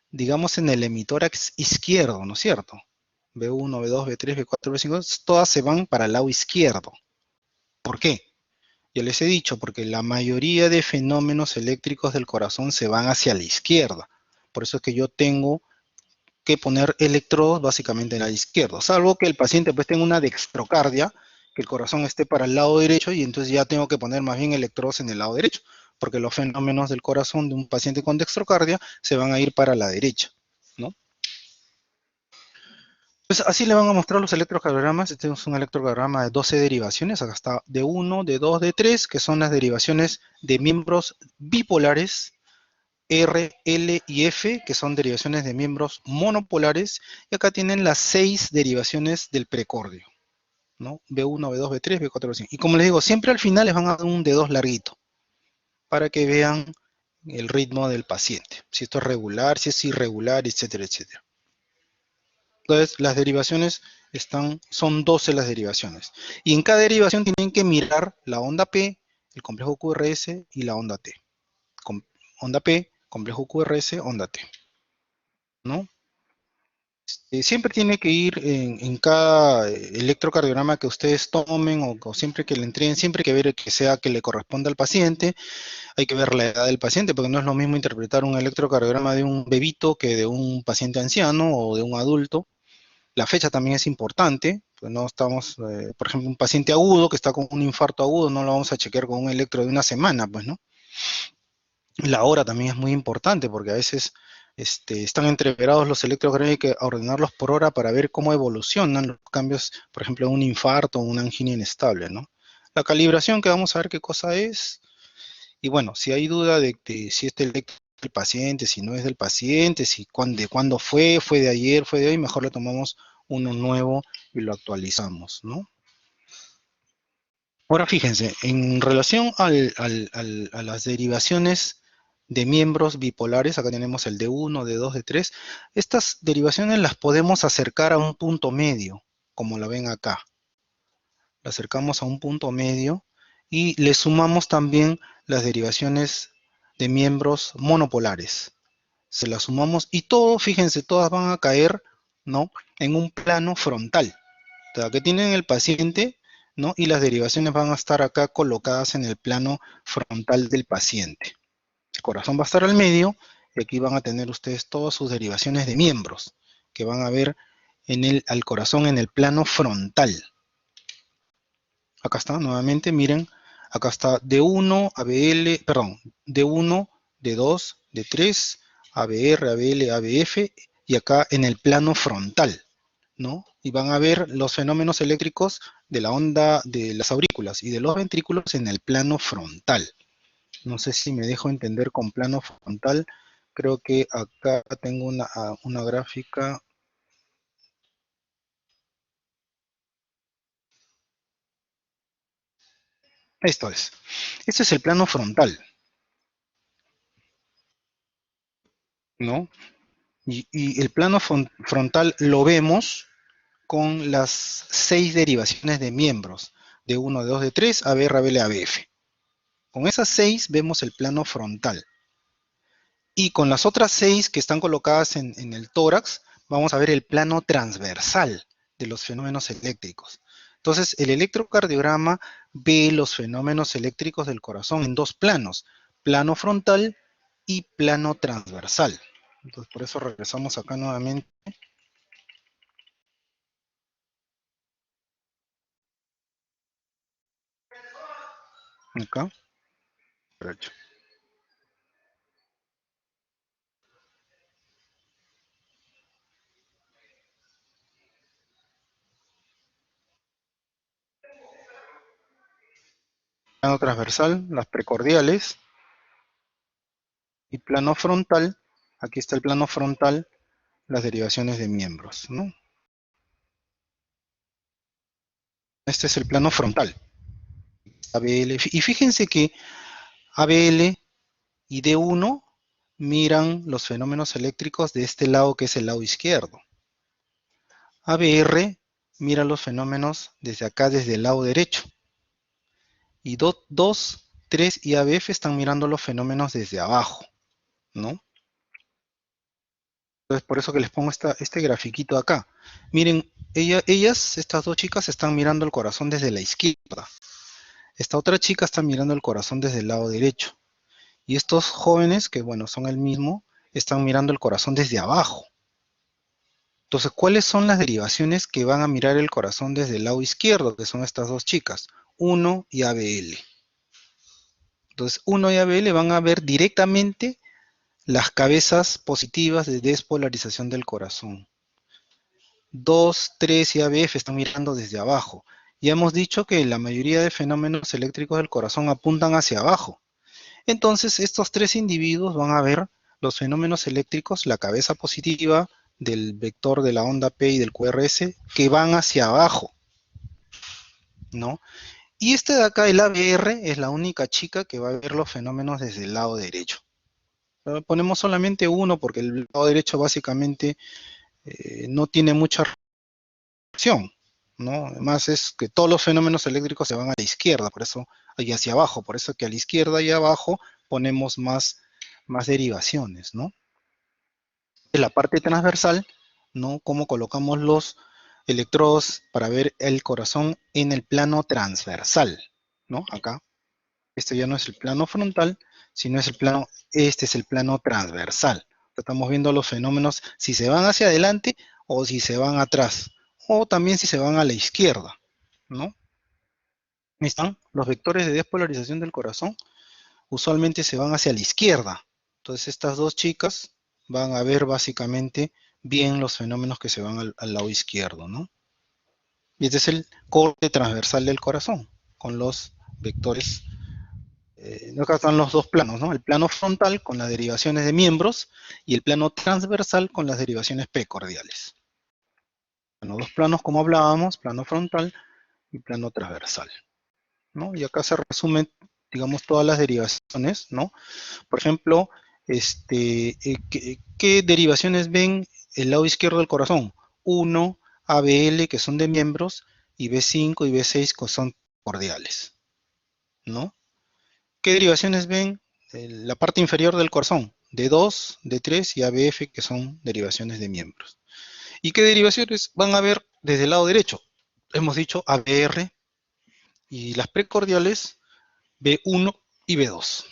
digamos, en el hemitórax izquierdo, ¿no es cierto? B1, B2, B3, B4, B5, todas se van para el lado izquierdo. ¿Por qué? Ya les he dicho, porque la mayoría de fenómenos eléctricos del corazón se van hacia la izquierda. Por eso es que yo tengo que poner electrodos básicamente en la izquierda, salvo que el paciente pues tenga una dextrocardia, que el corazón esté para el lado derecho y entonces ya tengo que poner más bien electrodos en el lado derecho, porque los fenómenos del corazón de un paciente con dextrocardia se van a ir para la derecha, ¿no? Pues así le van a mostrar los electrocardiogramas. Este es un electrocardiograma de 12 derivaciones. Acá está de 1, de 2, de 3, que son las derivaciones de miembros bipolares, R, L y F, que son derivaciones de miembros monopolares. Y acá tienen las 6 derivaciones del precordio, ¿no? B1, B2, B3, B4, B5. Y como les digo, siempre al final les van a dar un D2 larguito, para que vean el ritmo del paciente. Si esto es regular, si es irregular, etcétera, etcétera. Entonces, las derivaciones son 12 las derivaciones. Y en cada derivación tienen que mirar la onda P, el complejo QRS y la onda T. Onda P, complejo QRS, onda T, ¿no? Siempre tiene que ir en cada electrocardiograma que ustedes tomen o siempre que le entreguen, siempre que ver que sea que le corresponda al paciente. Hay que ver la edad del paciente, porque no es lo mismo interpretar un electrocardiograma de un bebito que de un paciente anciano o de un adulto. La fecha también es importante, pues no estamos, por ejemplo, un paciente agudo que está con un infarto agudo, no lo vamos a chequear con un electro de una semana, pues, ¿no? La hora también es muy importante, porque a veces están entreverados los electrocardiogramas, hay que ordenarlos por hora para ver cómo evolucionan los cambios, por ejemplo, un infarto o una angina inestable, ¿no? La calibración, que vamos a ver qué cosa es, y bueno, si hay duda de si este electro es del paciente, si no es del paciente, de cuándo fue de ayer, fue de hoy, mejor le tomamos uno nuevo y lo actualizamos, ¿no? Ahora fíjense, en relación a las derivaciones de miembros bipolares, acá tenemos el D1, D2, D3, estas derivaciones las podemos acercar a un punto medio, como la ven acá. La acercamos a un punto medio y le sumamos también las derivaciones de miembros monopolares. Se las sumamos y todo, fíjense, todas van a caer, ¿no?, en un plano frontal. O sea, que tienen el paciente, ¿no? Y las derivaciones van a estar acá colocadas en el plano frontal del paciente. El corazón va a estar al medio y aquí van a tener ustedes todas sus derivaciones de miembros que van a ver al corazón en el plano frontal. Acá está, nuevamente, miren, acá está D1, ABL, perdón, D1, D2, D3, ABR, ABL, ABF, y acá en el plano frontal, ¿no? Y van a ver los fenómenos eléctricos de la onda de las aurículas y de los ventrículos en el plano frontal. No sé si me dejo entender con plano frontal. Creo que acá tengo una gráfica. Esto es. Este es el plano frontal, ¿no? Y el plano frontal lo vemos con las 6 derivaciones de miembros, de 1, de 2, de 3, ABR, ABL, ABF. Con esas 6 vemos el plano frontal. Y con las otras 6 que están colocadas en el tórax, vamos a ver el plano transversal de los fenómenos eléctricos. Entonces, el electrocardiograma ve los fenómenos eléctricos del corazón en dos planos, plano frontal y plano transversal. Entonces, por eso regresamos acá nuevamente. Acá. Derecho. Plano transversal, las precordiales, y plano frontal, aquí está el plano frontal, las derivaciones de miembros, ¿no? Este es el plano frontal, ABL, y fíjense que ABL y D1 miran los fenómenos eléctricos de este lado, que es el lado izquierdo. ABR mira los fenómenos desde acá, desde el lado derecho. Y 2, 3 y ABF están mirando los fenómenos desde abajo, ¿no? Entonces, por eso que les pongo este grafiquito acá. Miren, estas dos chicas, están mirando el corazón desde la izquierda. Esta otra chica está mirando el corazón desde el lado derecho. Y estos jóvenes, que bueno, son el mismo, están mirando el corazón desde abajo. Entonces, ¿cuáles son las derivaciones que van a mirar el corazón desde el lado izquierdo, que son estas dos chicas? 1 y ABL. Entonces, 1 y ABL van a ver directamente las cabezas positivas de despolarización del corazón. 2, 3 y ABF están mirando desde abajo. Ya hemos dicho que la mayoría de fenómenos eléctricos del corazón apuntan hacia abajo. Entonces, estos tres individuos van a ver los fenómenos eléctricos, la cabeza positiva del vector de la onda P y del QRS, que van hacia abajo, ¿no? Y este de acá, el ABR, es la única chica que va a ver los fenómenos desde el lado derecho. Ponemos solamente uno porque el lado derecho básicamente no tiene mucha reacción, ¿no? Además es que todos los fenómenos eléctricos se van a la izquierda, por eso, y hacia abajo, por eso que a la izquierda y abajo ponemos más derivaciones, ¿no? En la parte transversal, ¿no? Cómo colocamos los electrodos para ver el corazón en el plano transversal, ¿no? Acá, este ya no es el plano frontal, sino es el plano, este es el plano transversal. Estamos viendo los fenómenos si se van hacia adelante o si se van atrás, o también si se van a la izquierda, ¿no? Ahí están los vectores de despolarización del corazón, usualmente se van hacia la izquierda. Entonces estas dos chicas van a ver básicamente bien los fenómenos que se van al lado izquierdo, ¿no? Y este es el corte transversal del corazón, con los vectores. Acá están los dos planos, ¿no? El plano frontal con las derivaciones de miembros y el plano transversal con las derivaciones precordiales. Bueno, dos planos como hablábamos, plano frontal y plano transversal, ¿no? Y acá se resumen, digamos, todas las derivaciones, ¿no? Por ejemplo, ¿qué derivaciones ven el lado izquierdo del corazón? 1, ABL, que son de miembros, y B5 y B6, que son cordiales, ¿no? ¿Qué derivaciones ven la parte inferior del corazón? D2, D3 y ABF, que son derivaciones de miembros. ¿Y qué derivaciones van a ver desde el lado derecho? Hemos dicho ABR y las precordiales B1 y B2,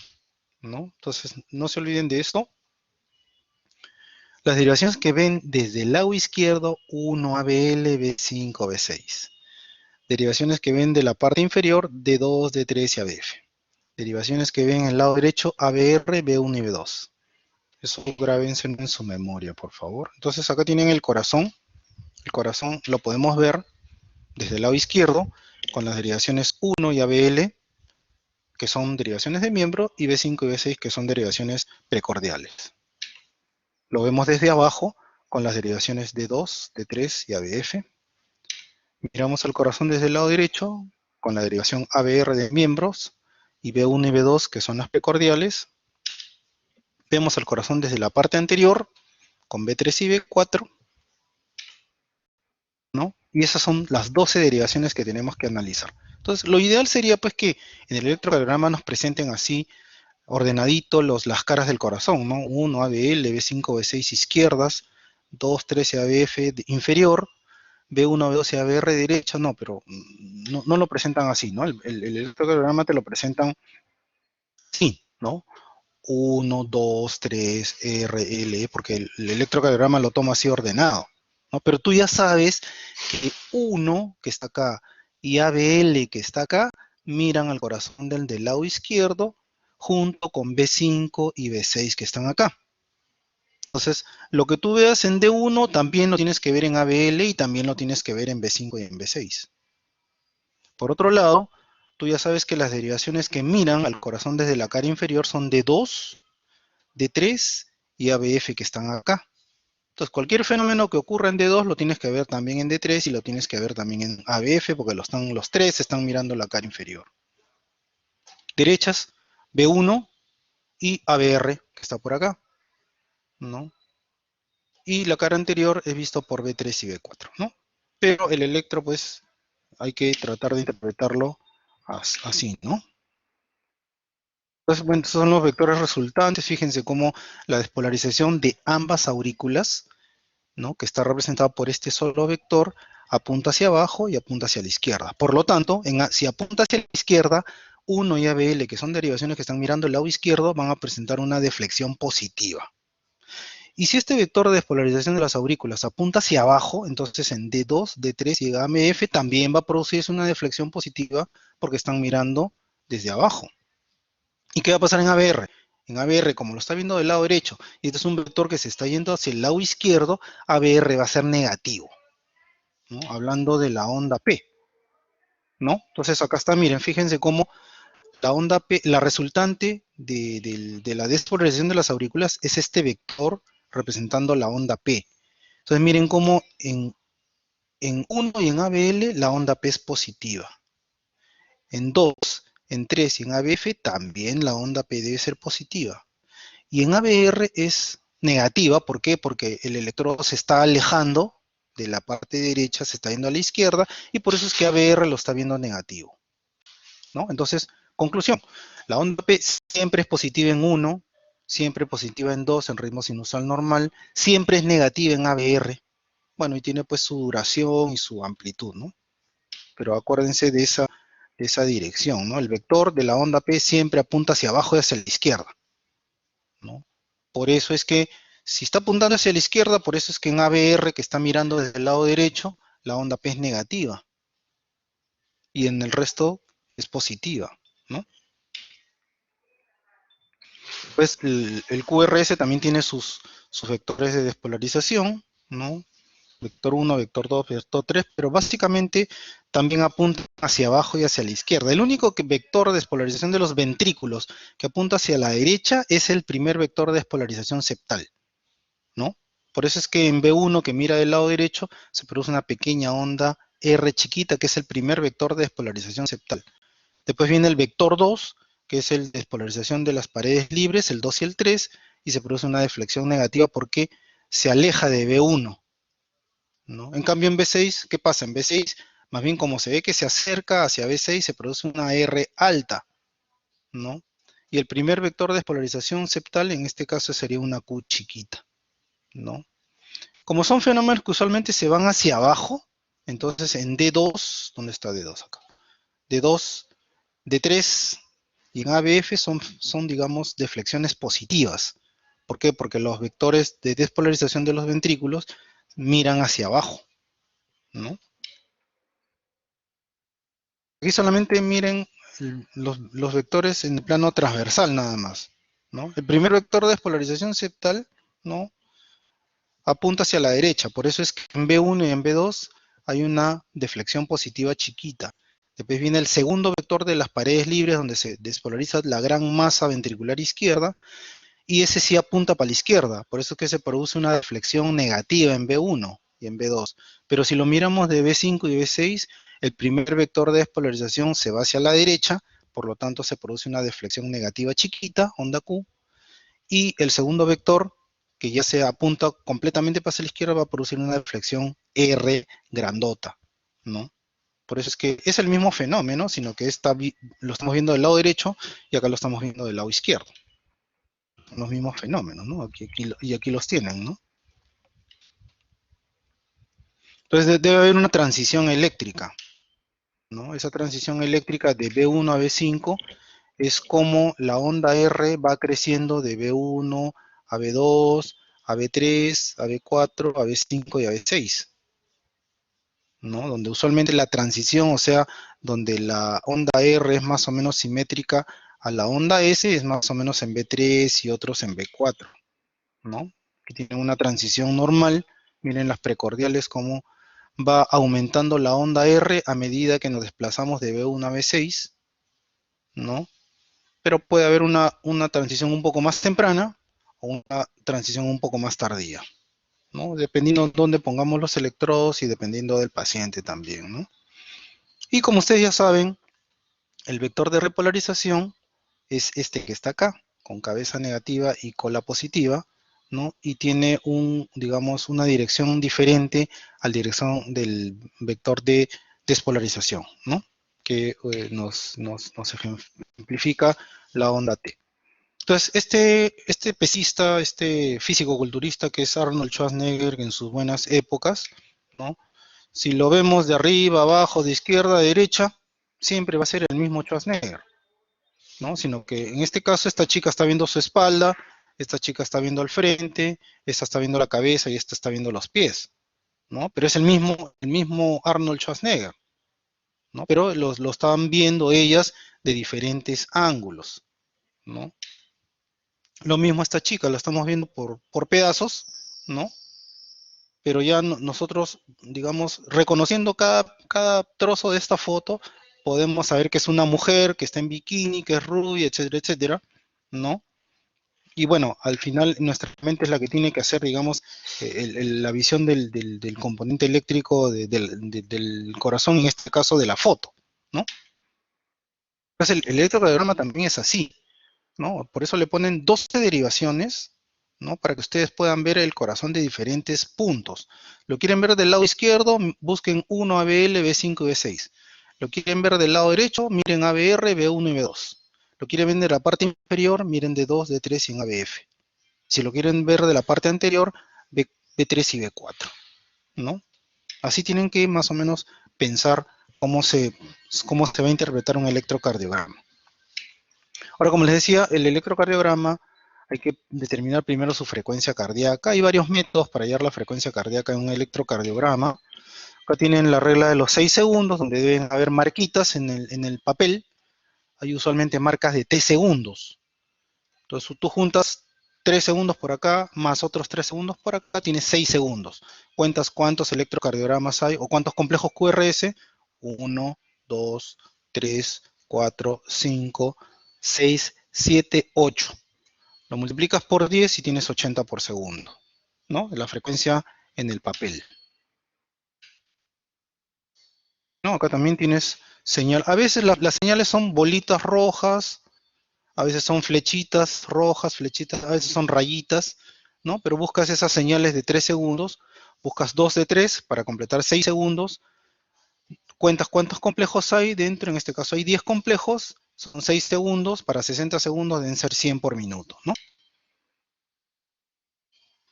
¿no? Entonces, no se olviden de esto. Las derivaciones que ven desde el lado izquierdo, 1 ABL, B5, B6. Derivaciones que ven de la parte inferior, D2, D3 y ABF. Derivaciones que ven en el lado derecho, ABR, B1 y B2. Eso grábense en su memoria, por favor. Entonces acá tienen el corazón. El corazón lo podemos ver desde el lado izquierdo con las derivaciones 1 y ABL, que son derivaciones de miembro, y B5 y B6, que son derivaciones precordiales. Lo vemos desde abajo con las derivaciones D2, D3 y ABF. Miramos al corazón desde el lado derecho con la derivación ABR de miembros y B1 y B2, que son las precordiales. Vemos al corazón desde la parte anterior con B3 y B4, ¿no? Y esas son las 12 derivaciones que tenemos que analizar. Entonces, lo ideal sería pues que en el electrocardiograma nos presenten así ordenadito las caras del corazón, ¿no? 1 ABL, B5, B6 izquierdas, 2, 13 ABF inferior, B1, B12 ABR derecha, no, pero no lo presentan así, ¿no? El electrocardiograma te lo presentan así, ¿no? 1, 2, 3, R, L, porque el electrocardiograma lo toma así ordenado, ¿no? Pero tú ya sabes que 1 que está acá y ABL que está acá miran al corazón del lado izquierdo junto con B5 y B6 que están acá. Entonces, lo que tú veas en D1 también lo tienes que ver en ABL y también lo tienes que ver en B5 y en B6. Por otro lado, tú ya sabes que las derivaciones que miran al corazón desde la cara inferior son D2, D3 y ABF que están acá. Entonces, cualquier fenómeno que ocurra en D2 lo tienes que ver también en D3 y lo tienes que ver también en ABF porque los tres están mirando la cara inferior. Derechas, B1 y ABR, que está por acá, ¿no? Y la cara anterior es visto por B3 y B4, ¿no? Pero el electro, pues, hay que tratar de interpretarlo así, ¿no? Entonces, bueno, estos son los vectores resultantes. Fíjense cómo la despolarización de ambas aurículas, ¿no? Que está representada por este solo vector, apunta hacia abajo y apunta hacia la izquierda. Por lo tanto, si apunta hacia la izquierda, 1 y ABL, que son derivaciones que están mirando el lado izquierdo, van a presentar una deflexión positiva. Y si este vector de despolarización de las aurículas apunta hacia abajo, entonces en D2, D3 y AMF también va a producirse una deflexión positiva porque están mirando desde abajo. ¿Y qué va a pasar en ABR? En ABR, como lo está viendo del lado derecho, y este es un vector que se está yendo hacia el lado izquierdo, ABR va a ser negativo, ¿no? Hablando de la onda P, ¿no? Entonces acá está, miren, fíjense cómo la onda P, la resultante de la despolarización de las aurículas es este vector representando la onda P. Entonces miren cómo en 1 y en ABL la onda P es positiva. En 2, en 3 y en ABF también la onda P debe ser positiva. Y en ABR es negativa, ¿por qué? Porque el electrodo se está alejando de la parte derecha, se está yendo a la izquierda, y por eso es que ABR lo está viendo negativo, ¿no? Entonces, conclusión, la onda P siempre es positiva en 1, siempre positiva en 2 en ritmo sinusal normal, siempre es negativa en ABR, bueno, y tiene pues su duración y su amplitud, ¿no? Pero acuérdense de esa dirección, ¿no? El vector de la onda P siempre apunta hacia abajo y hacia la izquierda, ¿no? Por eso es que, si está apuntando hacia la izquierda, por eso es que en ABR, que está mirando desde el lado derecho, la onda P es negativa, y en el resto es positiva, ¿no? Pues el QRS también tiene sus vectores de despolarización, ¿no? Vector 1, vector 2, vector 3, pero básicamente también apunta hacia abajo y hacia la izquierda. El único vector de despolarización de los ventrículos que apunta hacia la derecha es el primer vector de despolarización septal, ¿no? Por eso es que en B1, que mira del lado derecho, se produce una pequeña onda R chiquita, que es el primer vector de despolarización septal. Después viene el vector 2, que es el de despolarización de las paredes libres, el 2 y el 3, y se produce una deflexión negativa porque se aleja de B1, ¿no? En cambio en B6, ¿qué pasa? En B6, más bien como se ve que se acerca hacia B6, se produce una R alta, ¿no? Y el primer vector de despolarización septal, en este caso, sería una Q chiquita, ¿no? Como son fenómenos que usualmente se van hacia abajo, entonces en D2, ¿dónde está D2 acá? D2, D3 y en ABF son, digamos, deflexiones positivas. ¿Por qué? Porque los vectores de despolarización de los ventrículos miran hacia abajo, ¿no? Aquí solamente miren los vectores en el plano transversal nada más, ¿no? El primer vector de despolarización septal, ¿no?, apunta hacia la derecha, por eso es que en B1 y en B2 hay una deflexión positiva chiquita. Después viene el segundo vector de las paredes libres, donde se despolariza la gran masa ventricular izquierda, y ese sí apunta para la izquierda, por eso es que se produce una deflexión negativa en B1 y en B2. Pero si lo miramos de B5 y B6, el primer vector de despolarización se va hacia la derecha, por lo tanto se produce una deflexión negativa chiquita, onda Q, y el segundo vector, que ya se apunta completamente hacia la izquierda, va a producir una deflexión R grandota, ¿no? Por eso es que es el mismo fenómeno, sino que lo estamos viendo del lado derecho y acá lo estamos viendo del lado izquierdo. Los mismos fenómenos, ¿no? Y aquí los tienen, ¿no? Entonces debe haber una transición eléctrica, ¿no? Esa transición eléctrica de B1 a B5 es como la onda R va creciendo de B1 a B2, a B3, a B4, a B5 y a B6, ¿no? Donde usualmente la transición, o sea, donde la onda R es más o menos simétrica a la onda S, es más o menos en B3 y otros en B4, ¿no? Que tienen una transición normal. Miren las precordiales como va aumentando la onda R a medida que nos desplazamos de B1 a B6, ¿no? Pero puede haber una transición un poco más temprana o una transición un poco más tardía, ¿no? Dependiendo de dónde pongamos los electrodos y dependiendo del paciente también, ¿no? Y como ustedes ya saben, el vector de repolarización es este que está acá, con cabeza negativa y cola positiva, ¿no? Y tiene digamos, una dirección diferente a la dirección del vector de despolarización, ¿no? Que nos ejemplifica la onda T. Entonces, este pesista, este físico-culturista que es Arnold Schwarzenegger en sus buenas épocas, ¿no? Si lo vemos de arriba, abajo, de izquierda a derecha, siempre va a ser el mismo Schwarzenegger, ¿no? Sino que en este caso esta chica está viendo su espalda, esta chica está viendo al frente, esta está viendo la cabeza y esta está viendo los pies, ¿no? Pero es el mismo Arnold Schwarzenegger, ¿no? Pero lo estaban viendo ellas de diferentes ángulos, ¿no? Lo mismo esta chica, la estamos viendo por pedazos, ¿no? Pero ya nosotros, digamos, reconociendo cada trozo de esta foto, podemos saber que es una mujer, que está en bikini, que es rubia, etcétera, etcétera, ¿no? Y bueno, al final nuestra mente es la que tiene que hacer, digamos, la visión del componente eléctrico del corazón, en este caso de la foto, ¿no? Entonces el electrocardiograma también es así, ¿no? Por eso le ponen 12 derivaciones, ¿no? Para que ustedes puedan ver el corazón de diferentes puntos. Lo quieren ver del lado izquierdo, busquen 1 ABL, B5 y B6. Lo quieren ver del lado derecho, miren ABR, B1 y B2. Lo quieren ver de la parte inferior, miren D2, D3 y en ABF. Si lo quieren ver de la parte anterior, B3 y B4, ¿no? Así tienen que más o menos pensar cómo se va a interpretar un electrocardiograma. Ahora, como les decía, el electrocardiograma hay que determinar primero su frecuencia cardíaca. Hay varios métodos para hallar la frecuencia cardíaca en un electrocardiograma. Acá tienen la regla de los 6 segundos, donde deben haber marquitas en el papel. Hay usualmente marcas de T segundos. Entonces tú juntas 3 segundos por acá, más otros 3 segundos por acá, tienes 6 segundos. Cuentas cuántos electrocardiogramas hay, o cuántos complejos QRS. 1, 2, 3, 4, 5, 6, 7, 8. Lo multiplicas por 10 y tienes 80 por segundo, ¿no? La frecuencia en el papel. ¿No? Acá también tienes señal. A veces las señales son bolitas rojas, a veces son flechitas rojas, flechitas, a veces son rayitas, ¿no? Pero buscas esas señales de 3 segundos, buscas 2 de 3 para completar 6 segundos, cuentas cuántos complejos hay dentro, en este caso hay 10 complejos, son 6 segundos, para 60 segundos deben ser 100 por minuto, ¿no?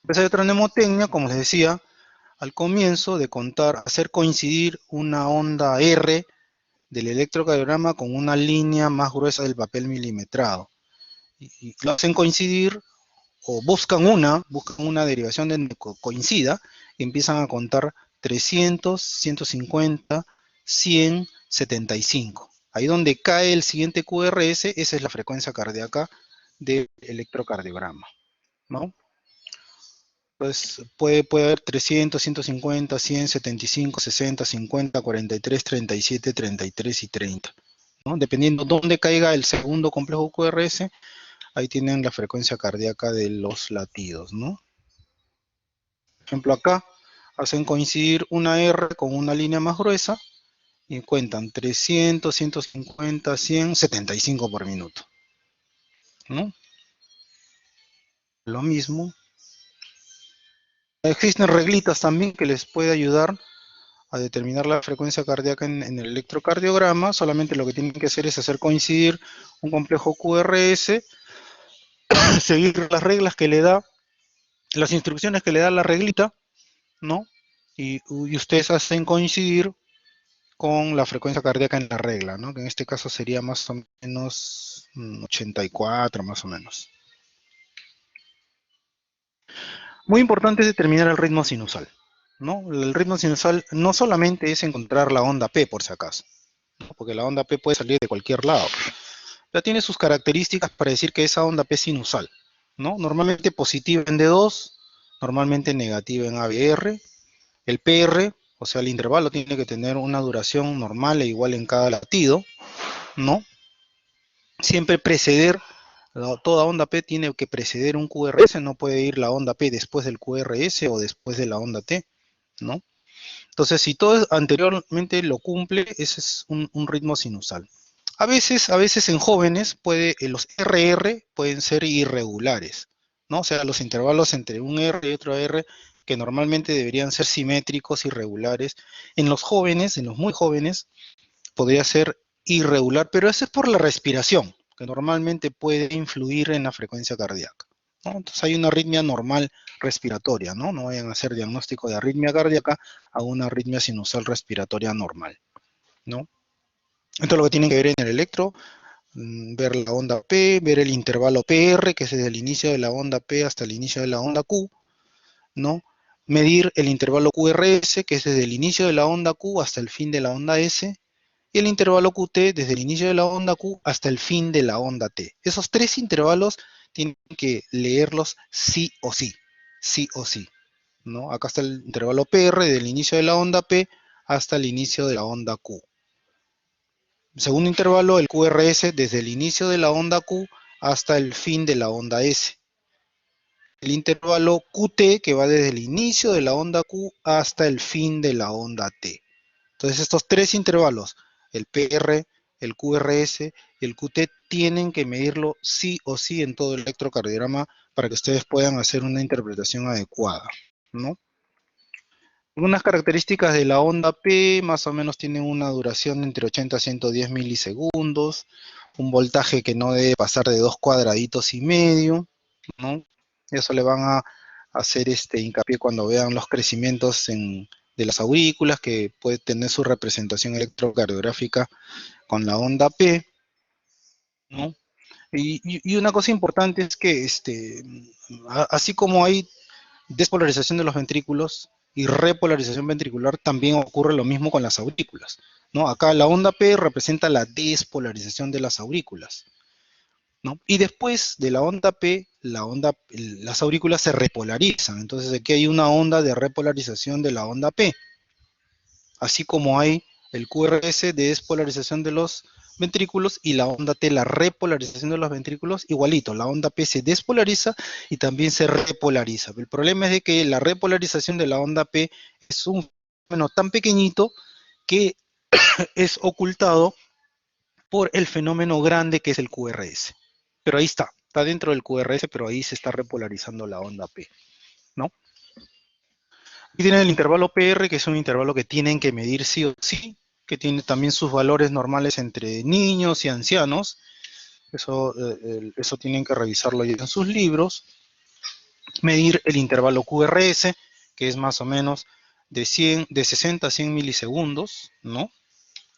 Después hay otra mnemotecnia, como les decía, al comienzo de contar, hacer coincidir una onda R del electrocardiograma con una línea más gruesa del papel milimetrado. Y lo hacen coincidir o buscan una derivación donde coincida y empiezan a contar 300, 150, 100, 75. Ahí donde cae el siguiente QRS, esa es la frecuencia cardíaca del electrocardiograma, ¿no? Pues puede haber 300, 150, 100, 75, 60, 50, 43, 37, 33 y 30. ¿No? Dependiendo dónde caiga el segundo complejo QRS, ahí tienen la frecuencia cardíaca de los latidos, ¿no? Por ejemplo, acá hacen coincidir una R con una línea más gruesa y cuentan 300, 150, 100, 75 por minuto, ¿no? Lo mismo. Existen reglitas también que les puede ayudar a determinar la frecuencia cardíaca en el electrocardiograma. Solamente lo que tienen que hacer es hacer coincidir un complejo QRS, seguir las reglas que le da, las instrucciones que le da la reglita, ¿no? Y ustedes hacen coincidir con la frecuencia cardíaca en la regla, ¿no? Que en este caso sería más o menos 84, más o menos. Muy importante es determinar el ritmo sinusal, ¿no? El ritmo sinusal no solamente es encontrar la onda P, por si acaso, ¿no? Porque la onda P puede salir de cualquier lado. Ya tiene sus características para decir que esa onda P es sinusal, ¿no? Normalmente positiva en D2, normalmente negativa en ABR. El PR, o sea, el intervalo tiene que tener una duración normal e igual en cada latido, ¿no? Siempre preceder, toda onda P tiene que preceder un QRS, no puede ir la onda P después del QRS o después de la onda T, ¿no? Entonces, si todo anteriormente lo cumple, ese es un ritmo sinusal. A veces en jóvenes los RR pueden ser irregulares, ¿no? O sea, los intervalos entre un R y otro R, que normalmente deberían ser simétricos, irregulares. En los jóvenes, en los muy jóvenes, podría ser irregular, pero eso es por la respiración, que normalmente puede influir en la frecuencia cardíaca, ¿no? Entonces hay una arritmia normal respiratoria, ¿no? No vayan a hacer diagnóstico de arritmia cardíaca a una arritmia sinusal respiratoria normal, ¿no? Esto es lo que tienen que ver en el electro, ver la onda P, ver el intervalo PR, que es desde el inicio de la onda P hasta el inicio de la onda Q, ¿no? Medir el intervalo QRS, que es desde el inicio de la onda Q hasta el fin de la onda S, y el intervalo QT desde el inicio de la onda Q hasta el fin de la onda T. Esos tres intervalos tienen que leerlos sí o sí, ¿no? Acá está el intervalo PR del inicio de la onda P hasta el inicio de la onda Q. Segundo intervalo, el QRS desde el inicio de la onda Q hasta el fin de la onda S. El intervalo QT que va desde el inicio de la onda Q hasta el fin de la onda T. Entonces estos tres intervalos, el PR, el QRS y el QT, tienen que medirlo sí o sí en todo el electrocardiograma para que ustedes puedan hacer una interpretación adecuada, ¿no? Algunas características de la onda P más o menos tienen una duración entre 80 a 110 milisegundos, un voltaje que no debe pasar de 2 cuadraditos y medio, ¿no? Eso le van a hacer hincapié cuando vean los crecimientos de las aurículas, que puede tener su representación electrocardiográfica con la onda P, ¿no? Y una cosa importante es que así como hay despolarización de los ventrículos y repolarización ventricular, también ocurre lo mismo con las aurículas, ¿no? Acá la onda P representa la despolarización de las aurículas, ¿no? Y después de la onda P, las aurículas se repolarizan. Entonces aquí hay una onda de repolarización de la onda P, así como hay el QRS de despolarización de los ventrículos y la onda T, la repolarización de los ventrículos, igualito, la onda P se despolariza y también se repolariza. El problema es de que la repolarización de la onda P es un fenómeno tan pequeñito que es ocultado por el fenómeno grande que es el QRS. Pero ahí está dentro del QRS, pero ahí se está repolarizando la onda P, ¿no? Aquí tienen el intervalo PR, que es un intervalo que tienen que medir sí o sí, que tiene también sus valores normales entre niños y ancianos. Eso tienen que revisarlo ya en sus libros. Medir el intervalo QRS, que es más o menos de 60 a 100 milisegundos, ¿no?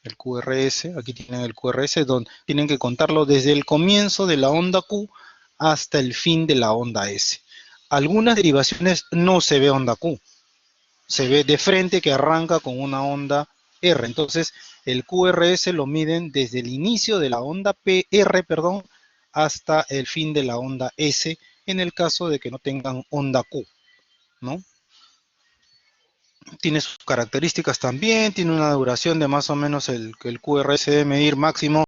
El QRS, aquí tienen el QRS, donde tienen que contarlo desde el comienzo de la onda Q hasta el fin de la onda S. Algunas derivaciones no se ve onda Q, se ve de frente que arranca con una onda R. Entonces, el QRS lo miden desde el inicio de la onda PR, perdón, hasta el fin de la onda S, en el caso de que no tengan onda Q, ¿no? Tiene sus características también, tiene una duración de más o menos el QRS debe medir máximo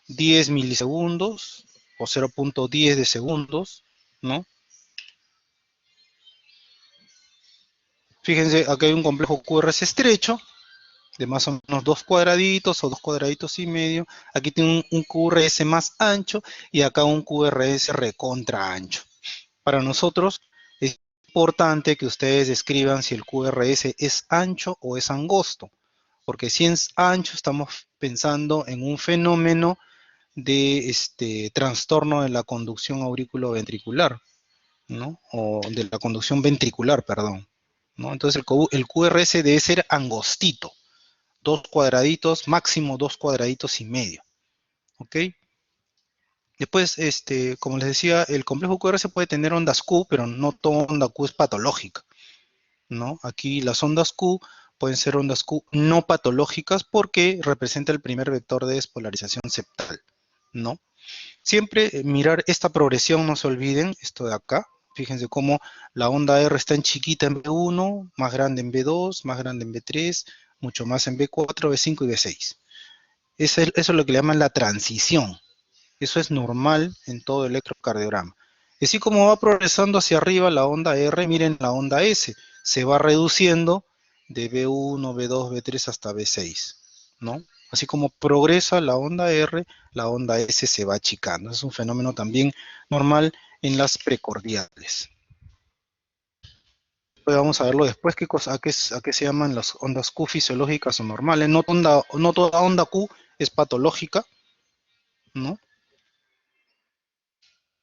10 milisegundos o 0.10 de segundos, ¿no? Fíjense, aquí hay un complejo QRS estrecho, de más o menos 2 cuadraditos o 2 cuadraditos y medio. Aquí tiene un QRS más ancho y acá un QRS recontra ancho. Para nosotros es importante que ustedes escriban si el QRS es ancho o es angosto, porque si es ancho estamos pensando en un fenómeno de trastorno de la conducción auriculoventricular, ¿no? O de la conducción ventricular, perdón, ¿no? Entonces el QRS debe ser angostito, 2 cuadraditos, máximo 2 cuadraditos y medio, ¿ok? Después, como les decía, el complejo QRS puede tener ondas Q, pero no toda onda Q es patológica, ¿no? Aquí las ondas Q pueden ser ondas Q no patológicas porque representa el primer vector de despolarización septal, ¿no? Siempre mirar esta progresión, no se olviden, esto de acá. Fíjense cómo la onda R está en chiquita en B1, más grande en B2, más grande en B3, mucho más en B4, B5 y B6. Eso es lo que le llaman la transición. Eso es normal en todo electrocardiograma. Así como va progresando hacia arriba la onda R, miren la onda S, se va reduciendo de B1, B2, B3 hasta B6, ¿no? Así como progresa la onda R, la onda S se va achicando. Es un fenómeno también normal en las precordiales. Vamos a verlo después, a qué se llaman las ondas Q fisiológicas o normales. No toda onda Q es patológica, ¿no?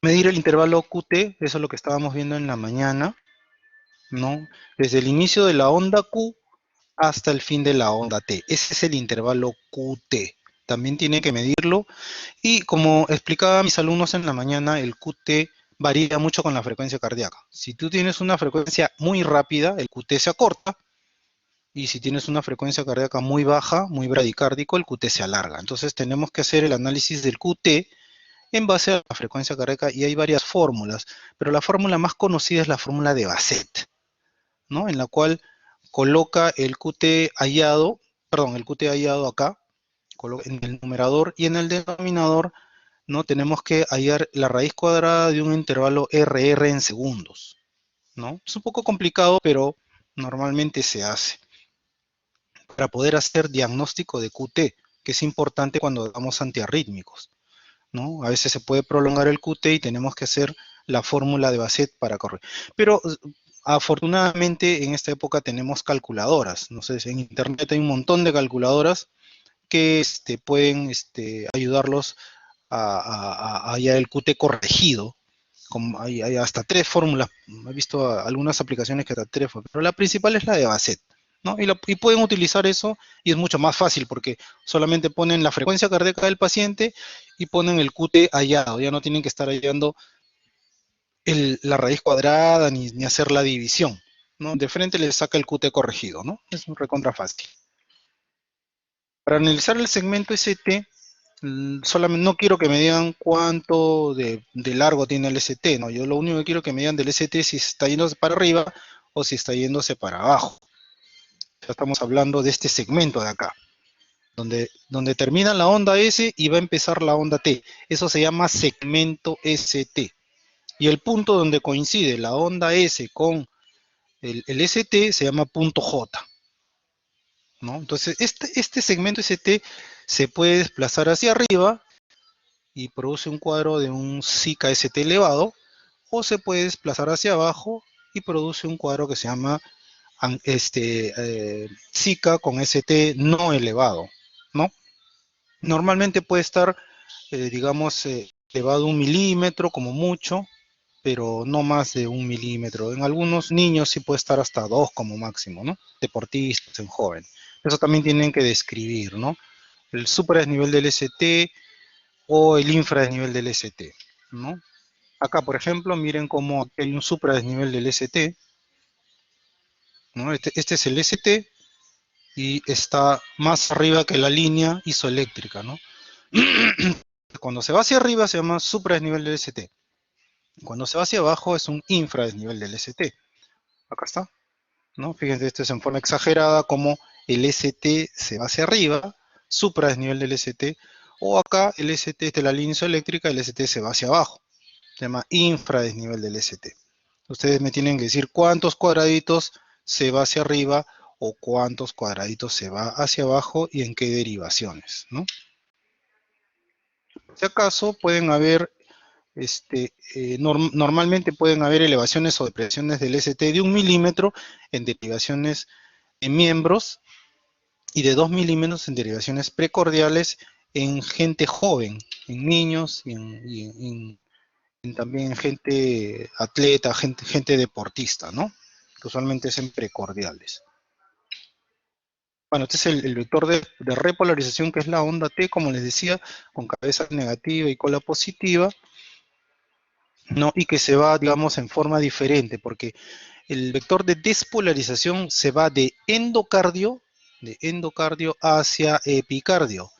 Medir el intervalo QT, eso es lo que estábamos viendo en la mañana, ¿no? Desde el inicio de la onda Q hasta el fin de la onda T. Ese es el intervalo QT. También tiene que medirlo. Y como explicaba a mis alumnos en la mañana, el QT varía mucho con la frecuencia cardíaca. Si tú tienes una frecuencia muy rápida, el QT se acorta. y si tienes una frecuencia cardíaca muy baja, muy bradicárdico, el QT se alarga. Entonces tenemos que hacer el análisis del QT en base a la frecuencia cardíaca y hay varias fórmulas, pero la fórmula más conocida es la fórmula de Bassett, ¿no? En la cual coloca el QT hallado, perdón, el QT hallado acá, en el numerador y en el denominador, ¿no? Tenemos que hallar la raíz cuadrada de un intervalo RR en segundos, ¿no? Es un poco complicado, pero normalmente se hace para poder hacer diagnóstico de QT, que es importante cuando damos antiarrítmicos, ¿no? A veces se puede prolongar el QT y tenemos que hacer la fórmula de Bassett para correr. Pero afortunadamente en esta época tenemos calculadoras, no sé, en internet hay un montón de calculadoras que pueden ayudarlos a hallar el QT corregido. Como hay hasta 3 fórmulas, he visto algunas aplicaciones que hasta 3 fórmulas, pero la principal es la de Bassett, ¿no? Y pueden utilizar eso y es mucho más fácil porque solamente ponen la frecuencia cardíaca del paciente y ponen el QT hallado, ya no tienen que estar hallando la raíz cuadrada ni hacer la división, ¿no? De frente les saca el QT corregido, ¿no? Es un recontra fácil. Para analizar el segmento ST, solamente no quiero que me digan cuánto de largo tiene el ST, ¿no? Yo lo único que quiero que me digan del ST es si está yéndose para arriba o si está yéndose para abajo. Ya estamos hablando de este segmento de acá, donde termina la onda S y va a empezar la onda T. Eso se llama segmento ST. Y el punto donde coincide la onda S con el ST se llama punto J, ¿no? Entonces, este segmento ST se puede desplazar hacia arriba y produce un cuadro de un SICA ST elevado, o se puede desplazar hacia abajo y produce un cuadro que se llama SICA con ST no elevado, ¿no? Normalmente puede estar, digamos, elevado 1 milímetro como mucho, pero no más de 1 milímetro. En algunos niños sí puede estar hasta 2 como máximo, ¿no? Deportistas, en joven. Eso también tienen que describir, ¿no? El supradesnivel del ST o el infradesnivel del ST, ¿no? Acá, por ejemplo, miren cómo hay un supradesnivel del ST, ¿no? Este es el ST y está más arriba que la línea isoeléctrica, ¿no? Cuando se va hacia arriba se llama supradesnivel del ST. Cuando se va hacia abajo es un infradesnivel del ST. Acá está, ¿no? Fíjense, esto es en forma exagerada como el ST se va hacia arriba, supradesnivel del ST, o acá el ST es de la línea isoeléctrica, el ST se va hacia abajo. Se llama infradesnivel del ST. Ustedes me tienen que decir cuántos cuadraditos se va hacia arriba o cuántos cuadraditos se va hacia abajo y en qué derivaciones, ¿no? Si acaso pueden haber, normalmente pueden haber elevaciones o depresiones del ST de 1 milímetro en derivaciones en miembros y de 2 milímetros en derivaciones precordiales en gente joven, en niños y también gente atleta, gente deportista, ¿no? Que usualmente es en precordiales. Bueno, este es el vector de repolarización, que es la onda T, como les decía, con cabeza negativa y cola positiva, ¿no? Y que se va, digamos, en forma diferente, porque el vector de despolarización se va de endocardio hacia epicardio.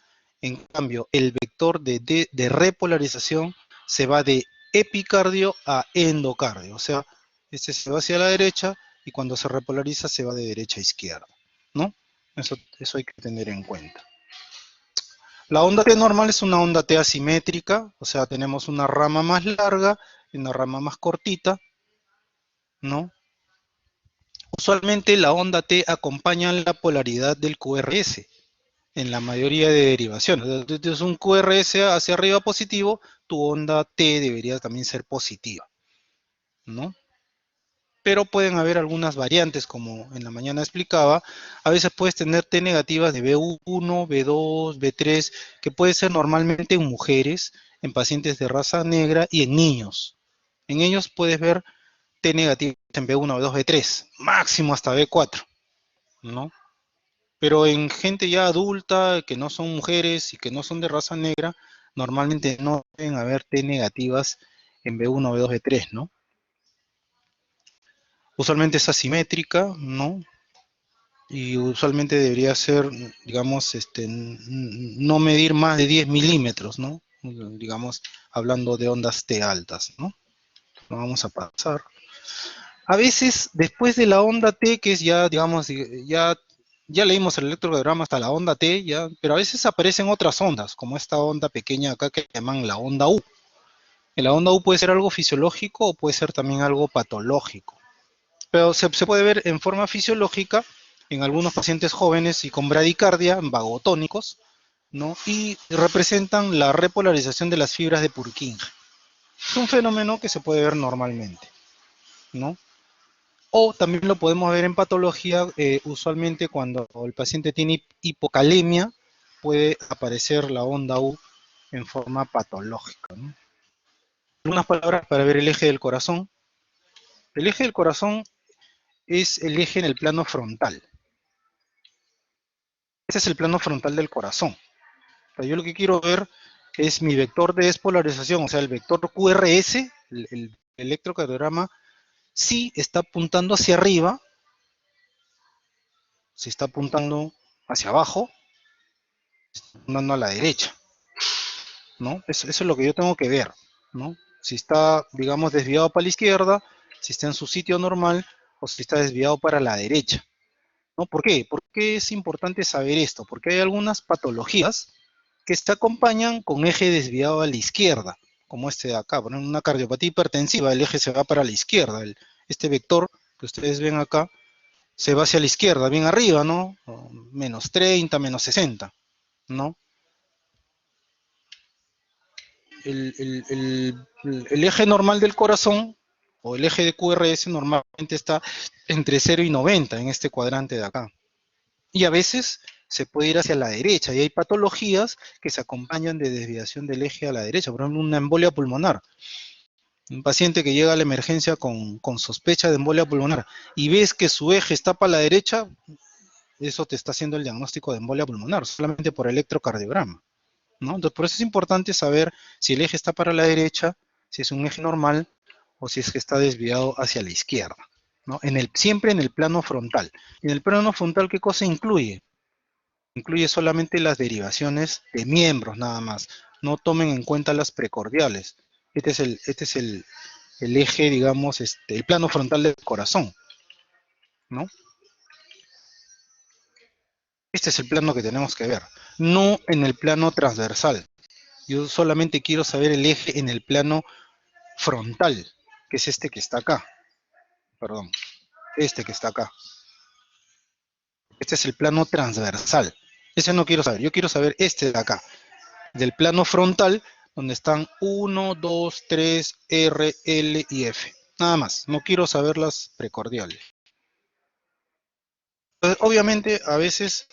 En cambio, el vector de repolarización se va de epicardio a endocardio. O sea, este se va hacia la derecha y cuando se repolariza se va de derecha a izquierda, ¿no? Eso hay que tener en cuenta. La onda T normal es una onda T asimétrica, o sea, tenemos una rama más larga y una rama más cortita, ¿no? Usualmente la onda T acompaña la polaridad del QRS en la mayoría de derivaciones. Entonces un QRS hacia arriba positivo, tu onda T debería también ser positiva, ¿no? Pero pueden haber algunas variantes, como en la mañana explicaba. A veces puedes tener T negativas de B1, B2, B3, que puede ser normalmente en mujeres, en pacientes de raza negra y en niños. En ellos puedes ver T negativas en B1, B2, B3, máximo hasta B4, ¿no? Pero en gente ya adulta, que no son mujeres y que no son de raza negra, normalmente no deben haber T negativas en B1, B2, B3, ¿no? Usualmente es asimétrica, ¿no? y usualmente debería ser, digamos, no medir más de 10 milímetros, ¿no? Digamos, hablando de ondas T altas, ¿no? Lo vamos a pasar. A veces, después de la onda T, que es ya, digamos, ya leímos el electrocardiograma hasta la onda T, ya, pero a veces aparecen otras ondas, como esta onda pequeña acá que llaman la onda U. Y la onda U puede ser algo fisiológico o puede ser también algo patológico. Pero se puede ver en forma fisiológica en algunos pacientes jóvenes y con bradicardia, vagotónicos, ¿no? Y representan la repolarización de las fibras de Purkinje. Es un fenómeno que se puede ver normalmente, ¿no? O también lo podemos ver en patología, usualmente cuando el paciente tiene hipocalemia, puede aparecer la onda U en forma patológica, ¿no? Algunas palabras para ver el eje del corazón. El eje del corazón es el eje en el plano frontal. Ese es el plano frontal del corazón. O sea, yo lo que quiero ver es mi vector de despolarización, o sea, el vector QRS, el electrocardiograma, si está apuntando hacia arriba, si está apuntando hacia abajo, está apuntando a la derecha, ¿no? Eso es lo que yo tengo que ver, ¿no? Si está, digamos, desviado para la izquierda, si está en su sitio normal, o si está desviado para la derecha, ¿no? ¿Por qué? ¿Por qué es importante saber esto? Porque hay algunas patologías que se acompañan con eje desviado a la izquierda, como este de acá. Por ejemplo, una cardiopatía hipertensiva, el eje se va para la izquierda. Este vector que ustedes ven acá se va hacia la izquierda, bien arriba, ¿no? Menos 30, menos 60, ¿no? El eje normal del corazón, o el eje de QRS, normalmente está entre 0 y 90 en este cuadrante de acá. Y a veces se puede ir hacia la derecha, y hay patologías que se acompañan de desviación del eje a la derecha, por ejemplo, una embolia pulmonar. Un paciente que llega a la emergencia con sospecha de embolia pulmonar y ves que su eje está para la derecha, eso te está haciendo el diagnóstico de embolia pulmonar, solamente por electrocardiograma, ¿no? Entonces, por eso es importante saber si el eje está para la derecha, si es un eje normal o si es que está desviado hacia la izquierda, ¿no? Siempre en el plano frontal. Y en el plano frontal, ¿qué cosa incluye? Incluye solamente las derivaciones de miembros nada más. No tomen en cuenta las precordiales. Este es el eje, digamos, el plano frontal del corazón, ¿no? Este es el plano que tenemos que ver, no en el plano transversal. Yo solamente quiero saber el eje en el plano frontal, que es este que está acá. Perdón, este que está acá. Este es el plano transversal. Ese no quiero saber. Yo quiero saber este de acá, del plano frontal, donde están 1, 2, 3, R, L y F. Nada más. No quiero saber las precordiales. Entonces, obviamente, a veces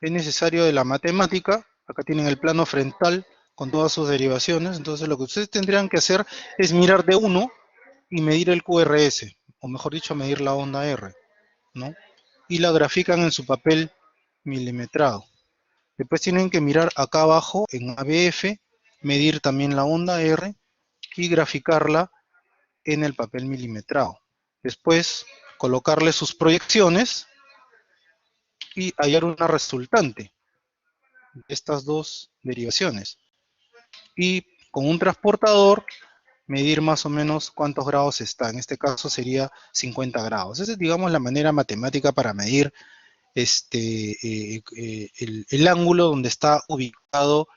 es necesario de la matemática. Acá tienen el plano frontal con todas sus derivaciones. Entonces, lo que ustedes tendrían que hacer es mirar de uno y medir el QRS, o mejor dicho, medir la onda R, ¿no? Y la grafican en su papel milimetrado. Después tienen que mirar acá abajo en ABF, medir también la onda R y graficarla en el papel milimetrado. Después colocarle sus proyecciones y hallar una resultante de estas dos derivaciones. Y con un transportador medir más o menos cuántos grados está. En este caso sería 50 grados. Esa es, digamos, la manera matemática para medir el ángulo donde está ubicado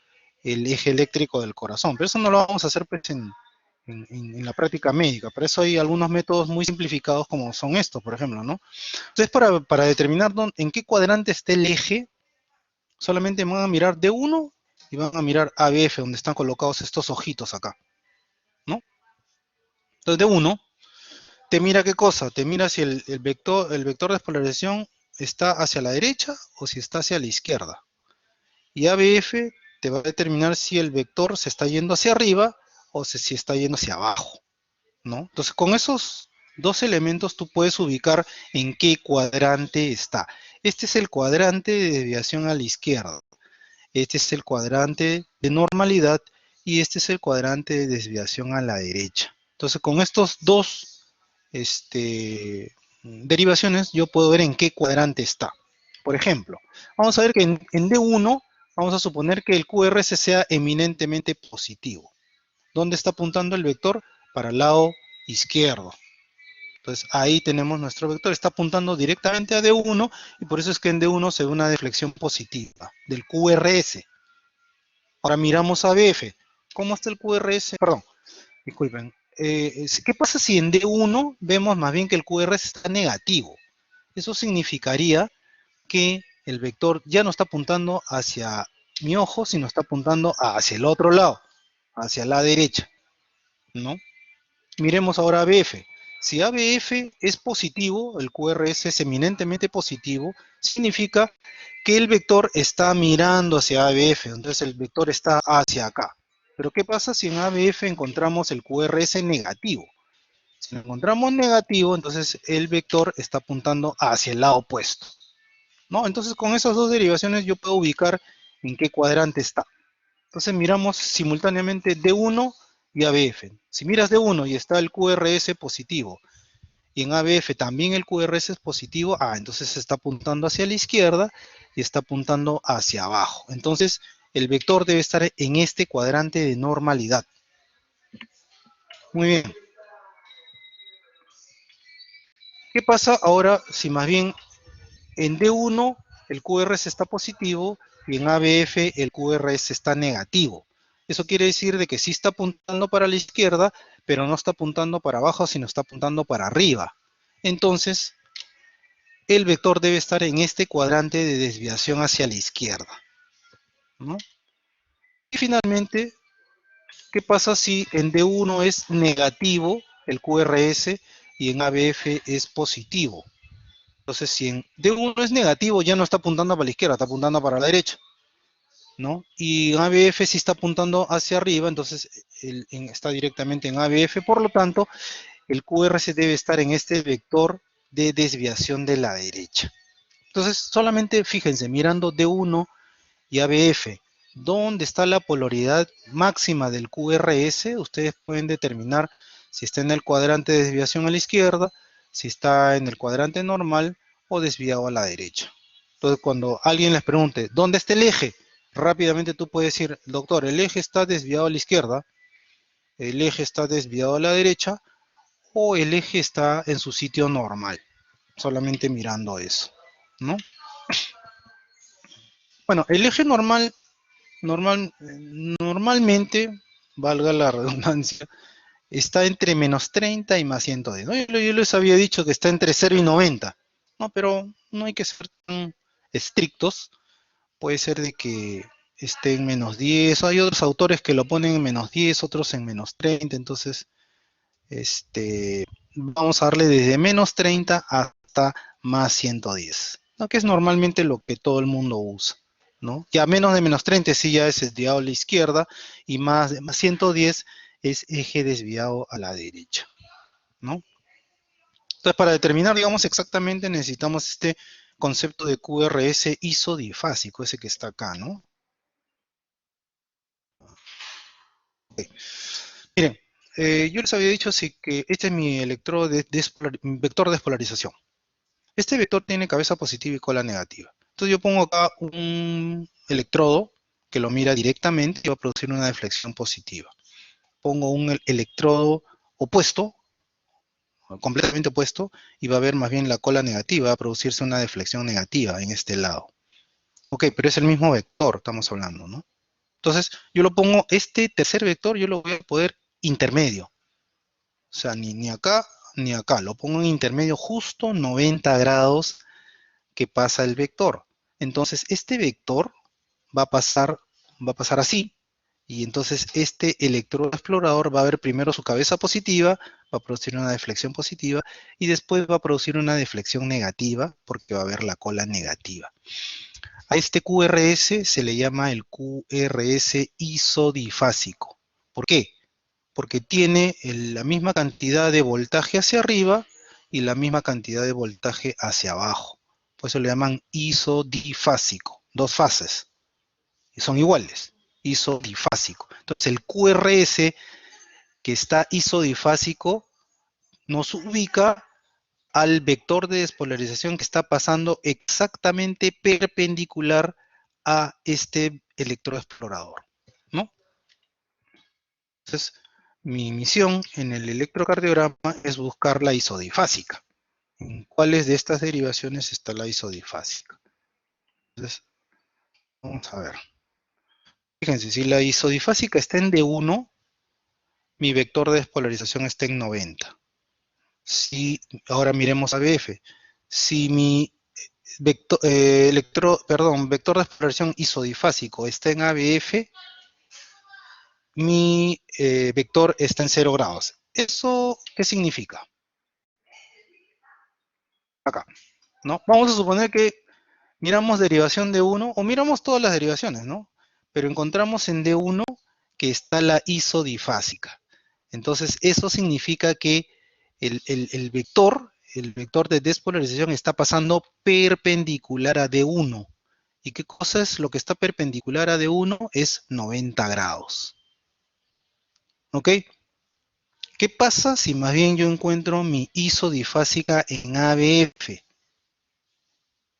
el eje eléctrico del corazón. Pero eso no lo vamos a hacer pues, en la práctica médica. Para eso hay algunos métodos muy simplificados como son estos, por ejemplo, ¿no? Entonces, para determinar en qué cuadrante está el eje, solamente van a mirar D1 y van a mirar ABF, donde están colocados estos ojitos acá, ¿no? Entonces, D1 te mira qué cosa, te mira si el vector de despolarización está hacia la derecha o si está hacia la izquierda. Y ABF te va a determinar si el vector se está yendo hacia arriba o si está yendo hacia abajo, ¿no? Entonces, con esos dos elementos tú puedes ubicar en qué cuadrante está. Este es el cuadrante de desviación a la izquierda. Este es el cuadrante de normalidad y este es el cuadrante de desviación a la derecha. Entonces, con estos dos derivaciones, yo puedo ver en qué cuadrante está. Por ejemplo, vamos a ver que en D1 vamos a suponer que el QRS sea eminentemente positivo. ¿Dónde está apuntando el vector? Para el lado izquierdo. Entonces ahí tenemos nuestro vector, está apuntando directamente a D1 y por eso es que en D1 se ve una deflexión positiva del QRS. Ahora miramos a BF. ¿Cómo está el QRS? Perdón, disculpen. ¿Qué pasa si en D1 vemos más bien que el QRS está negativo? Eso significaría que el vector ya no está apuntando hacia mi ojo, sino está apuntando hacia el otro lado, hacia la derecha, ¿no? Miremos ahora ABF. Si ABF es positivo, el QRS es eminentemente positivo, significa que el vector está mirando hacia ABF, entonces el vector está hacia acá. Pero ¿qué pasa si en ABF encontramos el QRS negativo? Si lo encontramos negativo, entonces el vector está apuntando hacia el lado opuesto, ¿no? Entonces con esas dos derivaciones yo puedo ubicar en qué cuadrante está. Entonces miramos simultáneamente D1 y ABF. Si miras D1 y está el QRS positivo, y en ABF también el QRS es positivo, entonces se está apuntando hacia la izquierda y está apuntando hacia abajo. Entonces el vector debe estar en este cuadrante de normalidad. Muy bien. ¿Qué pasa ahora si más bien en D1 el QRS está positivo y en ABF el QRS está negativo? Eso quiere decir de que sí está apuntando para la izquierda, pero no está apuntando para abajo, sino está apuntando para arriba. Entonces, el vector debe estar en este cuadrante de desviación hacia la izquierda, ¿no? Y finalmente, ¿qué pasa si en D1 es negativo el QRS y en ABF es positivo? Entonces, si en D1 es negativo, ya no está apuntando para la izquierda, está apuntando para la derecha, ¿no? Y en ABF sí está apuntando hacia arriba, entonces está directamente en ABF, por lo tanto, el QRS debe estar en este vector de desviación de la derecha. Entonces, solamente fíjense, mirando D1 y ABF, ¿dónde está la polaridad máxima del QRS? Ustedes pueden determinar si está en el cuadrante de desviación a la izquierda, si está en el cuadrante normal o desviado a la derecha. Entonces, cuando alguien les pregunte, ¿dónde está el eje? Rápidamente tú puedes decir, doctor, el eje está desviado a la izquierda, el eje está desviado a la derecha, o el eje está en su sitio normal. Solamente mirando eso, ¿no? Bueno, el eje normalmente, valga la redundancia, está entre menos 30 y más 110, ¿no? Yo les había dicho que está entre 0 y 90, ¿no? Pero no hay que ser tan estrictos. Puede ser de que esté en menos 10. Hay otros autores que lo ponen en menos 10, otros en menos 30. Entonces, vamos a darle desde menos 30 hasta más 110, ¿no? Que es normalmente lo que todo el mundo usa, ¿no? Ya menos de menos 30 sí ya es desviado a la izquierda y más de más 110 es eje desviado a la derecha, ¿no? Entonces, para determinar, digamos, exactamente necesitamos este concepto de QRS isodifásico, ese que está acá, ¿no? Okay. Miren, yo les había dicho sí, que este es mi electrodo de vector de despolarización. Este vector tiene cabeza positiva y cola negativa. Entonces yo pongo acá un electrodo que lo mira directamente y va a producir una deflexión positiva. Pongo un electrodo opuesto, completamente opuesto, y va a haber más bien la cola negativa, va a producirse una deflexión negativa en este lado. Ok, pero es el mismo vector, estamos hablando, ¿no? Entonces yo lo pongo, este tercer vector yo lo voy a poner intermedio. O sea, ni acá ni acá, lo pongo en intermedio justo 90 grados que pasa el vector. Entonces, este vector va a pasar así, y entonces este electrodo explorador va a ver primero su cabeza positiva, va a producir una deflexión positiva, y después va a producir una deflexión negativa, porque va a haber la cola negativa. A este QRS se le llama el QRS isodifásico. ¿Por qué? Porque tiene la misma cantidad de voltaje hacia arriba y la misma cantidad de voltaje hacia abajo. Por eso le llaman isodifásico, dos fases, y son iguales, isodifásico. Entonces el QRS que está isodifásico nos ubica al vector de despolarización que está pasando exactamente perpendicular a este electroexplorador, ¿no? Entonces, mi misión en el electrocardiograma es buscar la isodifásica. ¿En cuáles de estas derivaciones está la isodifásica? Entonces, vamos a ver. Fíjense, si la isodifásica está en D1, mi vector de despolarización está en 90. Si, ahora miremos ABF. Si mi vector de despolarización isodifásico está en ABF, mi vector está en 0 grados. ¿Eso qué significa? Acá, ¿no? Vamos a suponer que miramos derivación de 1, o miramos todas las derivaciones, ¿no? Pero encontramos en D1 que está la isodifásica. Entonces, eso significa que el vector de despolarización está pasando perpendicular a D1. ¿Y qué cosa es lo que está perpendicular a D1? Es 90 grados. ¿Ok? ¿Qué pasa si más bien yo encuentro mi isodifásica en ABF?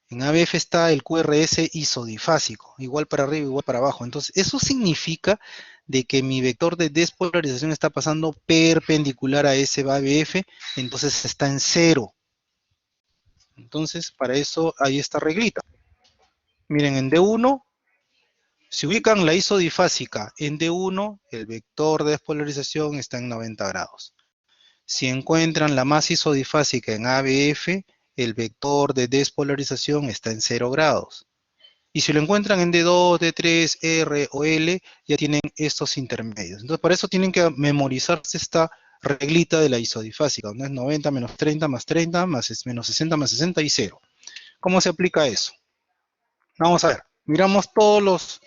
En ABF está el QRS isodifásico, igual para arriba, igual para abajo. Entonces, eso significa de que mi vector de despolarización está pasando perpendicular a ese ABF, entonces está en 0. Entonces, para eso hay esta reglita. Miren, en D1, si ubican la isodifásica en D1, el vector de despolarización está en 90 grados. Si encuentran la más isodifásica en ABF, el vector de despolarización está en 0 grados. Y si lo encuentran en D2, D3, R o L, ya tienen estos intermedios. Entonces, para eso tienen que memorizarse esta reglita de la isodifásica, donde es 90 menos 30 más 30 más menos 60 más 60 y 0. ¿Cómo se aplica eso? Vamos a ver. Miramos todos los,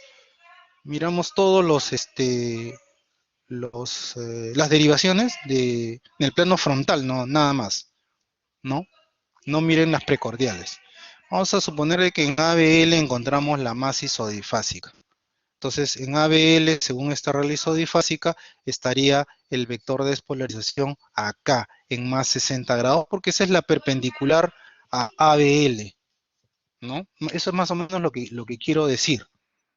las derivaciones del plano frontal, no, nada más, ¿no? No miren las precordiales. Vamos a suponer que en ABL encontramos la más isodifásica. Entonces, en ABL, según esta regla isodifásica, estaría el vector de despolarización acá, en más 60 grados, porque esa es la perpendicular a ABL, ¿no? Eso es más o menos lo que quiero decir,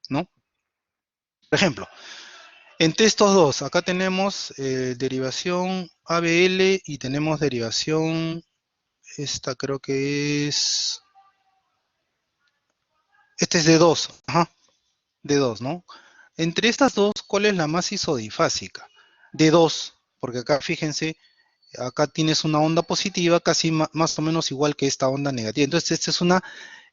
¿no? Por ejemplo, entre estos dos, acá tenemos derivación ABL y tenemos derivación, esta creo que es, este es D2, ajá, D2, ¿no? Entre estas dos, ¿cuál es la más isodifásica? D2, porque acá fíjense, acá tienes una onda positiva casi más o menos igual que esta onda negativa. Entonces,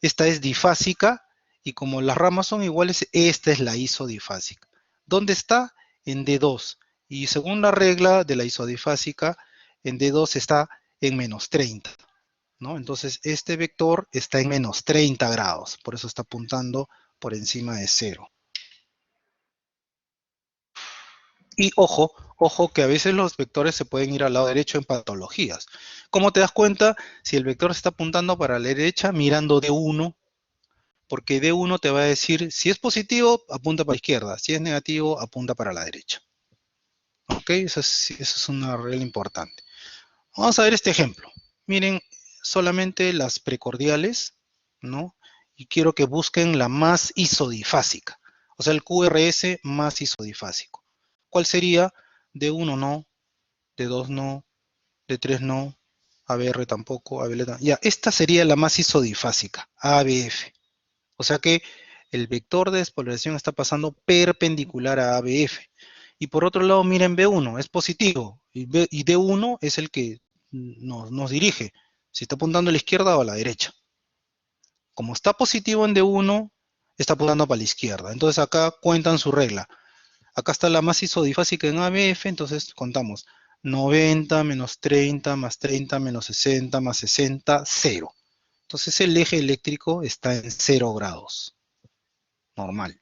esta es difásica y como las ramas son iguales, esta es la isodifásica. ¿Dónde está? En D2. Y según la regla de la isodifásica, en D2 está en menos 30, ¿no? Entonces, este vector está en menos 30 grados, por eso está apuntando por encima de 0. Y ojo, ojo que a veces los vectores se pueden ir al lado derecho en patologías. ¿Cómo te das cuenta si el vector está apuntando para la derecha mirando D1? Porque D1 te va a decir, si es positivo, apunta para la izquierda. Si es negativo, apunta para la derecha. ¿Ok? Eso es una regla importante. Vamos a ver este ejemplo. Miren solamente las precordiales, ¿no? Y quiero que busquen la más isodifásica. O sea, el QRS más isodifásico. ¿Cuál sería? D1 no, D2 no, D3 no, ABR tampoco, ABL tampoco. Ya, esta sería la más isodifásica, ABF. O sea que el vector de despolarización está pasando perpendicular a ABF. Y por otro lado, miren B1, es positivo. Y D1 es el que nos dirige. Si está apuntando a la izquierda o a la derecha. Como está positivo en D1, está apuntando para la izquierda. Entonces acá cuentan su regla. Acá está la más isodifásica en ABF, entonces contamos 90 menos 30 más 30 menos 60 más 60, 0. Entonces el eje eléctrico está en 0 grados. Normal.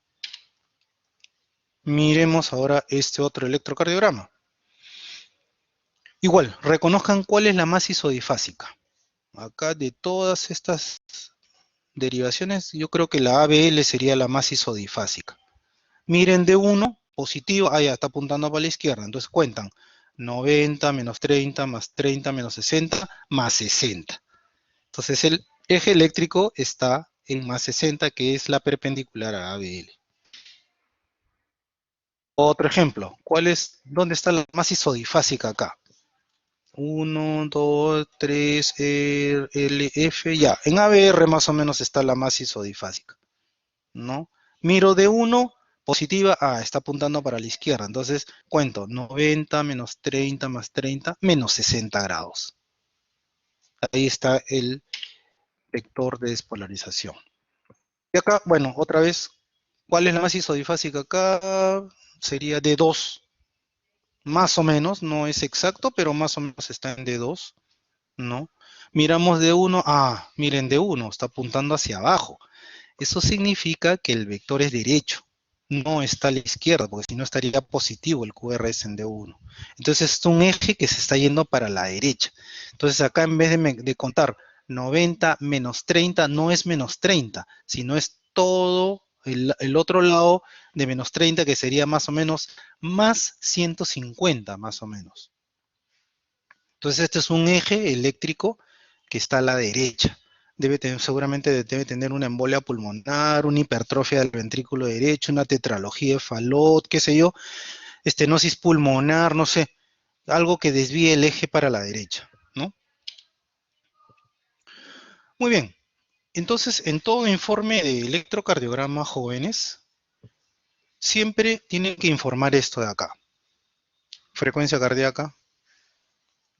Miremos ahora este otro electrocardiograma. Igual, reconozcan cuál es la más isodifásica. Acá de todas estas derivaciones, yo creo que la ABL sería la más isodifásica. Miren D1, positivo, ya está apuntando para la izquierda, entonces cuentan 90 menos 30 más 30 menos 60 más 60. Entonces el eje eléctrico está en más 60, que es la perpendicular a ABL. Otro ejemplo, ¿dónde está la más isodifásica acá? 1, 2, 3, L, F, ya. En ABR más o menos está la más isodifásica, ¿no? Miro de 1, positiva, está apuntando para la izquierda. Entonces cuento 90 menos 30 más 30 menos 60 grados. Ahí está el vector de despolarización. Y acá, bueno, otra vez, ¿cuál es la más isodifásica acá? Sería D2, más o menos, no es exacto, pero más o menos está en D2, ¿no? Miramos D1, miren D1, está apuntando hacia abajo. Eso significa que el vector es derecho, no está a la izquierda, porque si no estaría positivo el QRS en D1. Entonces es un eje que se está yendo para la derecha. Entonces acá en vez de contar 90 menos 30, no es menos 30, sino es todo el otro lado de menos 30, que sería más o menos más 150, más o menos. Entonces este es un eje eléctrico que está a la derecha. Seguramente debe tener una embolia pulmonar, una hipertrofia del ventrículo derecho, una tetralogía de Fallot, qué sé yo, estenosis pulmonar, no sé, algo que desvíe el eje para la derecha, ¿no? Muy bien, entonces en todo informe de electrocardiograma, jóvenes, siempre tienen que informar esto de acá. Frecuencia cardíaca,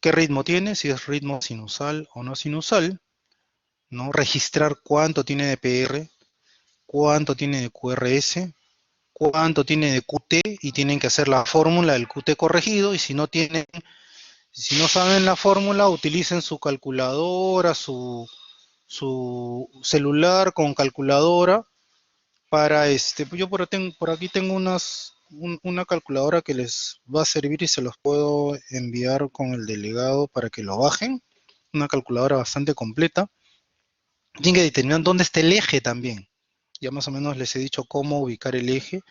qué ritmo tiene, si es ritmo sinusal o no sinusal, ¿no? Registrar cuánto tiene de PR, cuánto tiene de QRS, cuánto tiene de QT, y tienen que hacer la fórmula del QT corregido, y si no saben la fórmula, utilicen su calculadora, su celular con calculadora para yo por aquí tengo una calculadora que les va a servir y se los puedo enviar con el delegado para que lo bajen, una calculadora bastante completa. Tienen que determinar dónde está el eje también. Ya más o menos les he dicho cómo ubicar el eje.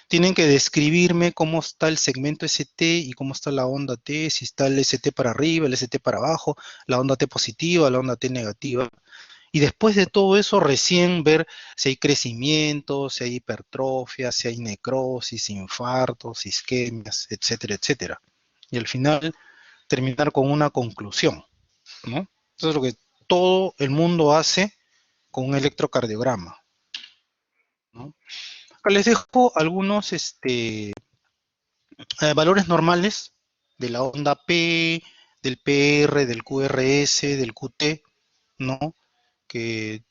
Tienen que describirme cómo está el segmento ST y cómo está la onda T, si está el ST para arriba, el ST para abajo, la onda T positiva, la onda T negativa. Y después de todo eso, recién ver si hay crecimiento, si hay hipertrofia, si hay necrosis, infartos, isquemias, etcétera, etcétera. Y al final, terminar con una conclusión, ¿no? Eso es lo que todo el mundo hace con un electrocardiograma, ¿no? Acá les dejo algunos valores normales de la onda P, del PR, del QRS, del QT, ¿no? Que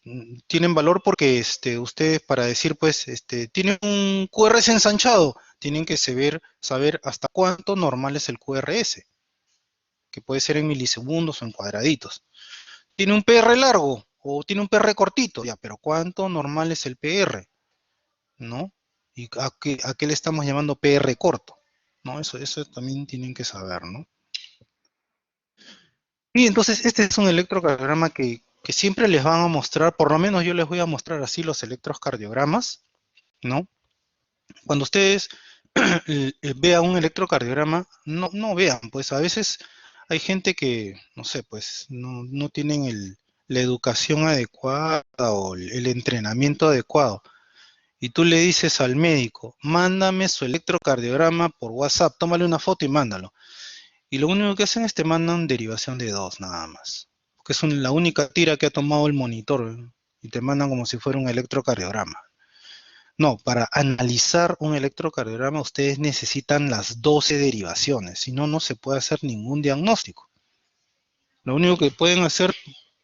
tienen valor porque ustedes, para decir, pues, tienen un QRS ensanchado, tienen que saber hasta cuánto normal es el QRS, que puede ser en milisegundos o en cuadraditos. Tiene un PR largo o tiene un PR cortito, ya, pero ¿cuánto normal es el PR? ¿No? ¿Y a qué le estamos llamando PR corto? ¿No? Eso también tienen que saber, ¿no? Y entonces este es un electrocardiograma que siempre les van a mostrar, por lo menos yo les voy a mostrar así los electrocardiogramas, ¿no? Cuando ustedes vean un electrocardiograma, no vean, pues a veces hay gente que, no sé, pues no tienen la educación adecuada o el entrenamiento adecuado. Y tú le dices al médico, mándame su electrocardiograma por WhatsApp, tómale una foto y mándalo. Y lo único que hacen es te mandan derivación de 2 nada más. Porque es la única tira que ha tomado el monitor, ¿eh? Y te mandan como si fuera un electrocardiograma. No, para analizar un electrocardiograma ustedes necesitan las 12 derivaciones, si no, no se puede hacer ningún diagnóstico. Lo único que pueden hacer,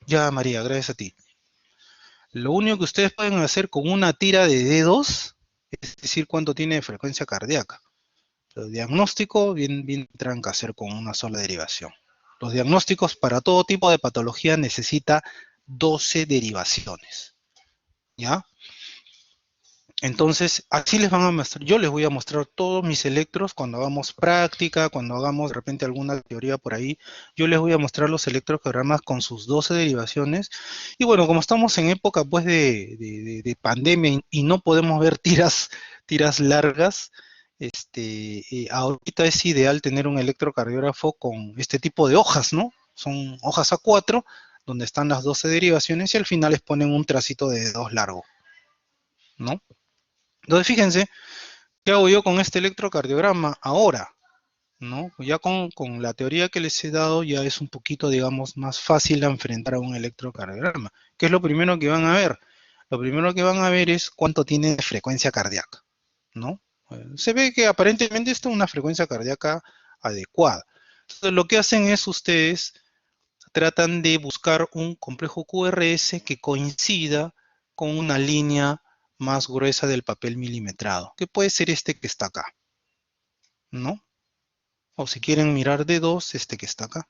ya María, gracias a ti. Lo único que ustedes pueden hacer con una tira de D2 es decir cuánto tiene de frecuencia cardíaca. El diagnóstico bien tendrán que hacer con una sola derivación. Los diagnósticos para todo tipo de patología necesita 12 derivaciones. ¿Ya? Entonces, así les van a mostrar, yo les voy a mostrar todos mis electros cuando hagamos práctica, cuando hagamos de repente alguna teoría por ahí, yo les voy a mostrar los electrocardiogramas con sus 12 derivaciones. Y bueno, como estamos en época pues de pandemia y no podemos ver tiras largas, ahorita es ideal tener un electrocardiógrafo con este tipo de hojas, ¿no? Son hojas A4, donde están las 12 derivaciones y al final les ponen un tracito de dedos largo, ¿no? Entonces, fíjense, ¿qué hago yo con este electrocardiograma ahora? ¿No? Ya con la teoría que les he dado ya es un poquito, digamos, más fácil enfrentar a un electrocardiograma. ¿Qué es lo primero que van a ver? Lo primero que van a ver es cuánto tiene de frecuencia cardíaca, ¿no? Se ve que aparentemente está en una frecuencia cardíaca adecuada. Entonces, lo que hacen es ustedes tratan de buscar un complejo QRS que coincida con una línea más gruesa del papel milimetrado, que puede ser este que está acá, ¿no? O si quieren mirar de dos, este que está acá.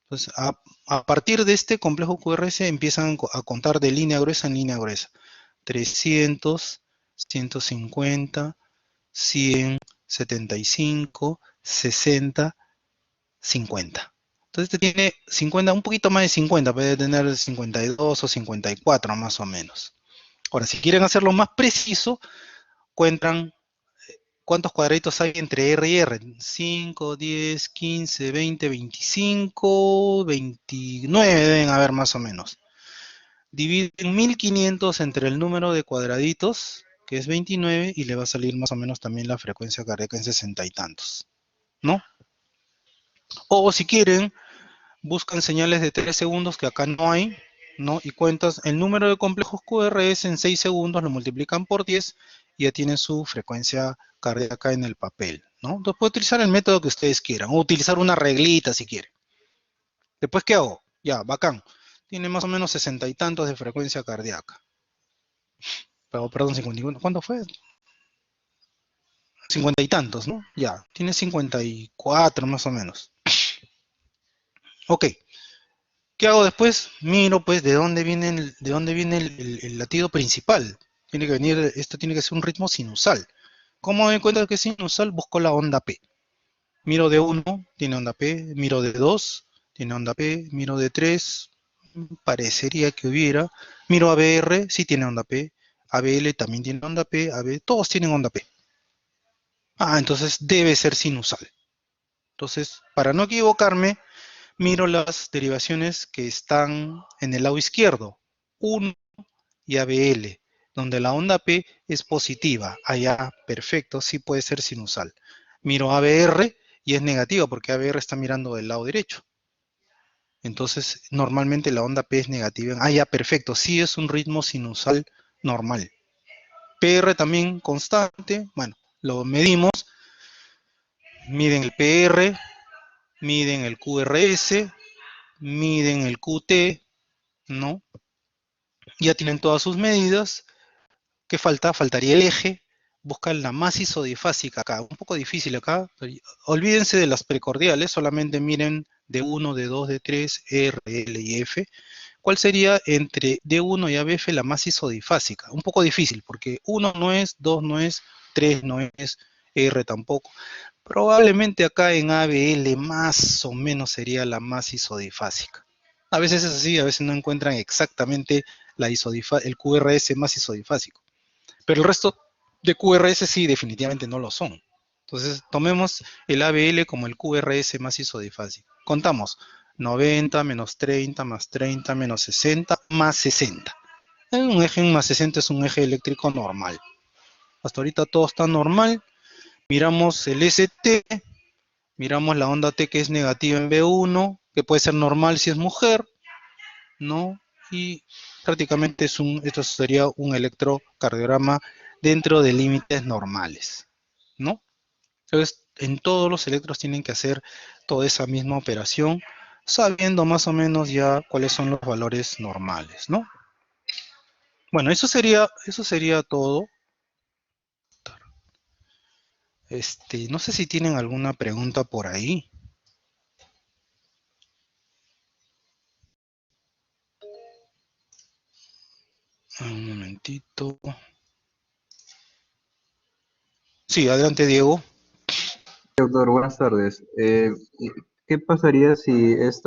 Entonces, a partir de este complejo QRS empiezan a contar de línea gruesa en línea gruesa. 300, 150, 100, 75, 60, 50. Entonces este tiene 50, un poquito más de 50, puede tener 52 o 54 más o menos. Ahora, si quieren hacerlo más preciso, cuentan cuántos cuadraditos hay entre R y R. 5, 10, 15, 20, 25, 29 deben haber más o menos. Dividen 1500 entre el número de cuadraditos, que es 29, y le va a salir más o menos también la frecuencia cardíaca en 60 y tantos, ¿no? O si quieren, buscan señales de 3 segundos que acá no hay, ¿no? Y cuentas el número de complejos QRS en 6 segundos, lo multiplican por 10 y ya tienen su frecuencia cardíaca en el papel, ¿no? Entonces pueden utilizar el método que ustedes quieran, o utilizar una reglita si quieren. Después, ¿qué hago? Ya, bacán. Tiene más o menos 60 y tantos de frecuencia cardíaca. Pero, perdón, 51. ¿Cuánto fue? 50 y tantos, ¿no? Ya, tiene 54 más o menos. Ok. ¿Qué hago después? Miro pues de dónde viene el latido principal. Tiene que venir, esto tiene que ser un ritmo sinusal. ¿Cómo me doy cuenta que es sinusal? Busco la onda P. Miro de 1, tiene onda P. Miro de 2, tiene onda P. Miro de 3, parecería que hubiera. Miro ABR, sí tiene onda P. ABL también tiene onda P. AB, todos tienen onda P. Ah, entonces debe ser sinusal. Entonces, para no equivocarme, miro las derivaciones que están en el lado izquierdo, 1 y ABL, donde la onda P es positiva. Allá, perfecto, sí puede ser sinusal. Miro ABR y es negativa porque ABR está mirando del lado derecho. Entonces, normalmente la onda P es negativa. Ah, ya, perfecto, sí es un ritmo sinusal normal. PR también constante, bueno, lo medimos, miden el PR, miden el QRS, miden el QT, ¿no? Ya tienen todas sus medidas. ¿Qué falta? Faltaría el eje. Buscan la más isodifásica acá. Un poco difícil acá. Olvídense de las precordiales. Solamente miren D1, D2, D3, R, L y F. ¿Cuál sería entre D1 y ABF la más isodifásica? Un poco difícil porque 1 no es, 2 no es, 3 no es, R tampoco. Probablemente acá en ABL más o menos sería la más isodifásica. A veces es así, a veces no encuentran exactamente el QRS más isodifásico. Pero el resto de QRS sí, definitivamente no lo son. Entonces, tomemos el ABL como el QRS más isodifásico. Contamos 90 menos 30 más 30 menos 60 más 60. Un eje más 60 es un eje eléctrico normal. Hasta ahorita todo está normal. Miramos el ST, miramos la onda T que es negativa en B1, que puede ser normal si es mujer, ¿no? Y prácticamente esto sería un electrocardiograma dentro de límites normales, ¿no? Entonces, en todos los electros tienen que hacer toda esa misma operación, sabiendo más o menos ya cuáles son los valores normales, ¿no? Bueno, eso sería todo. No sé si tienen alguna pregunta por ahí. Un momentito. Sí, adelante, Diego. Doctor, buenas tardes. ¿Qué pasaría si esta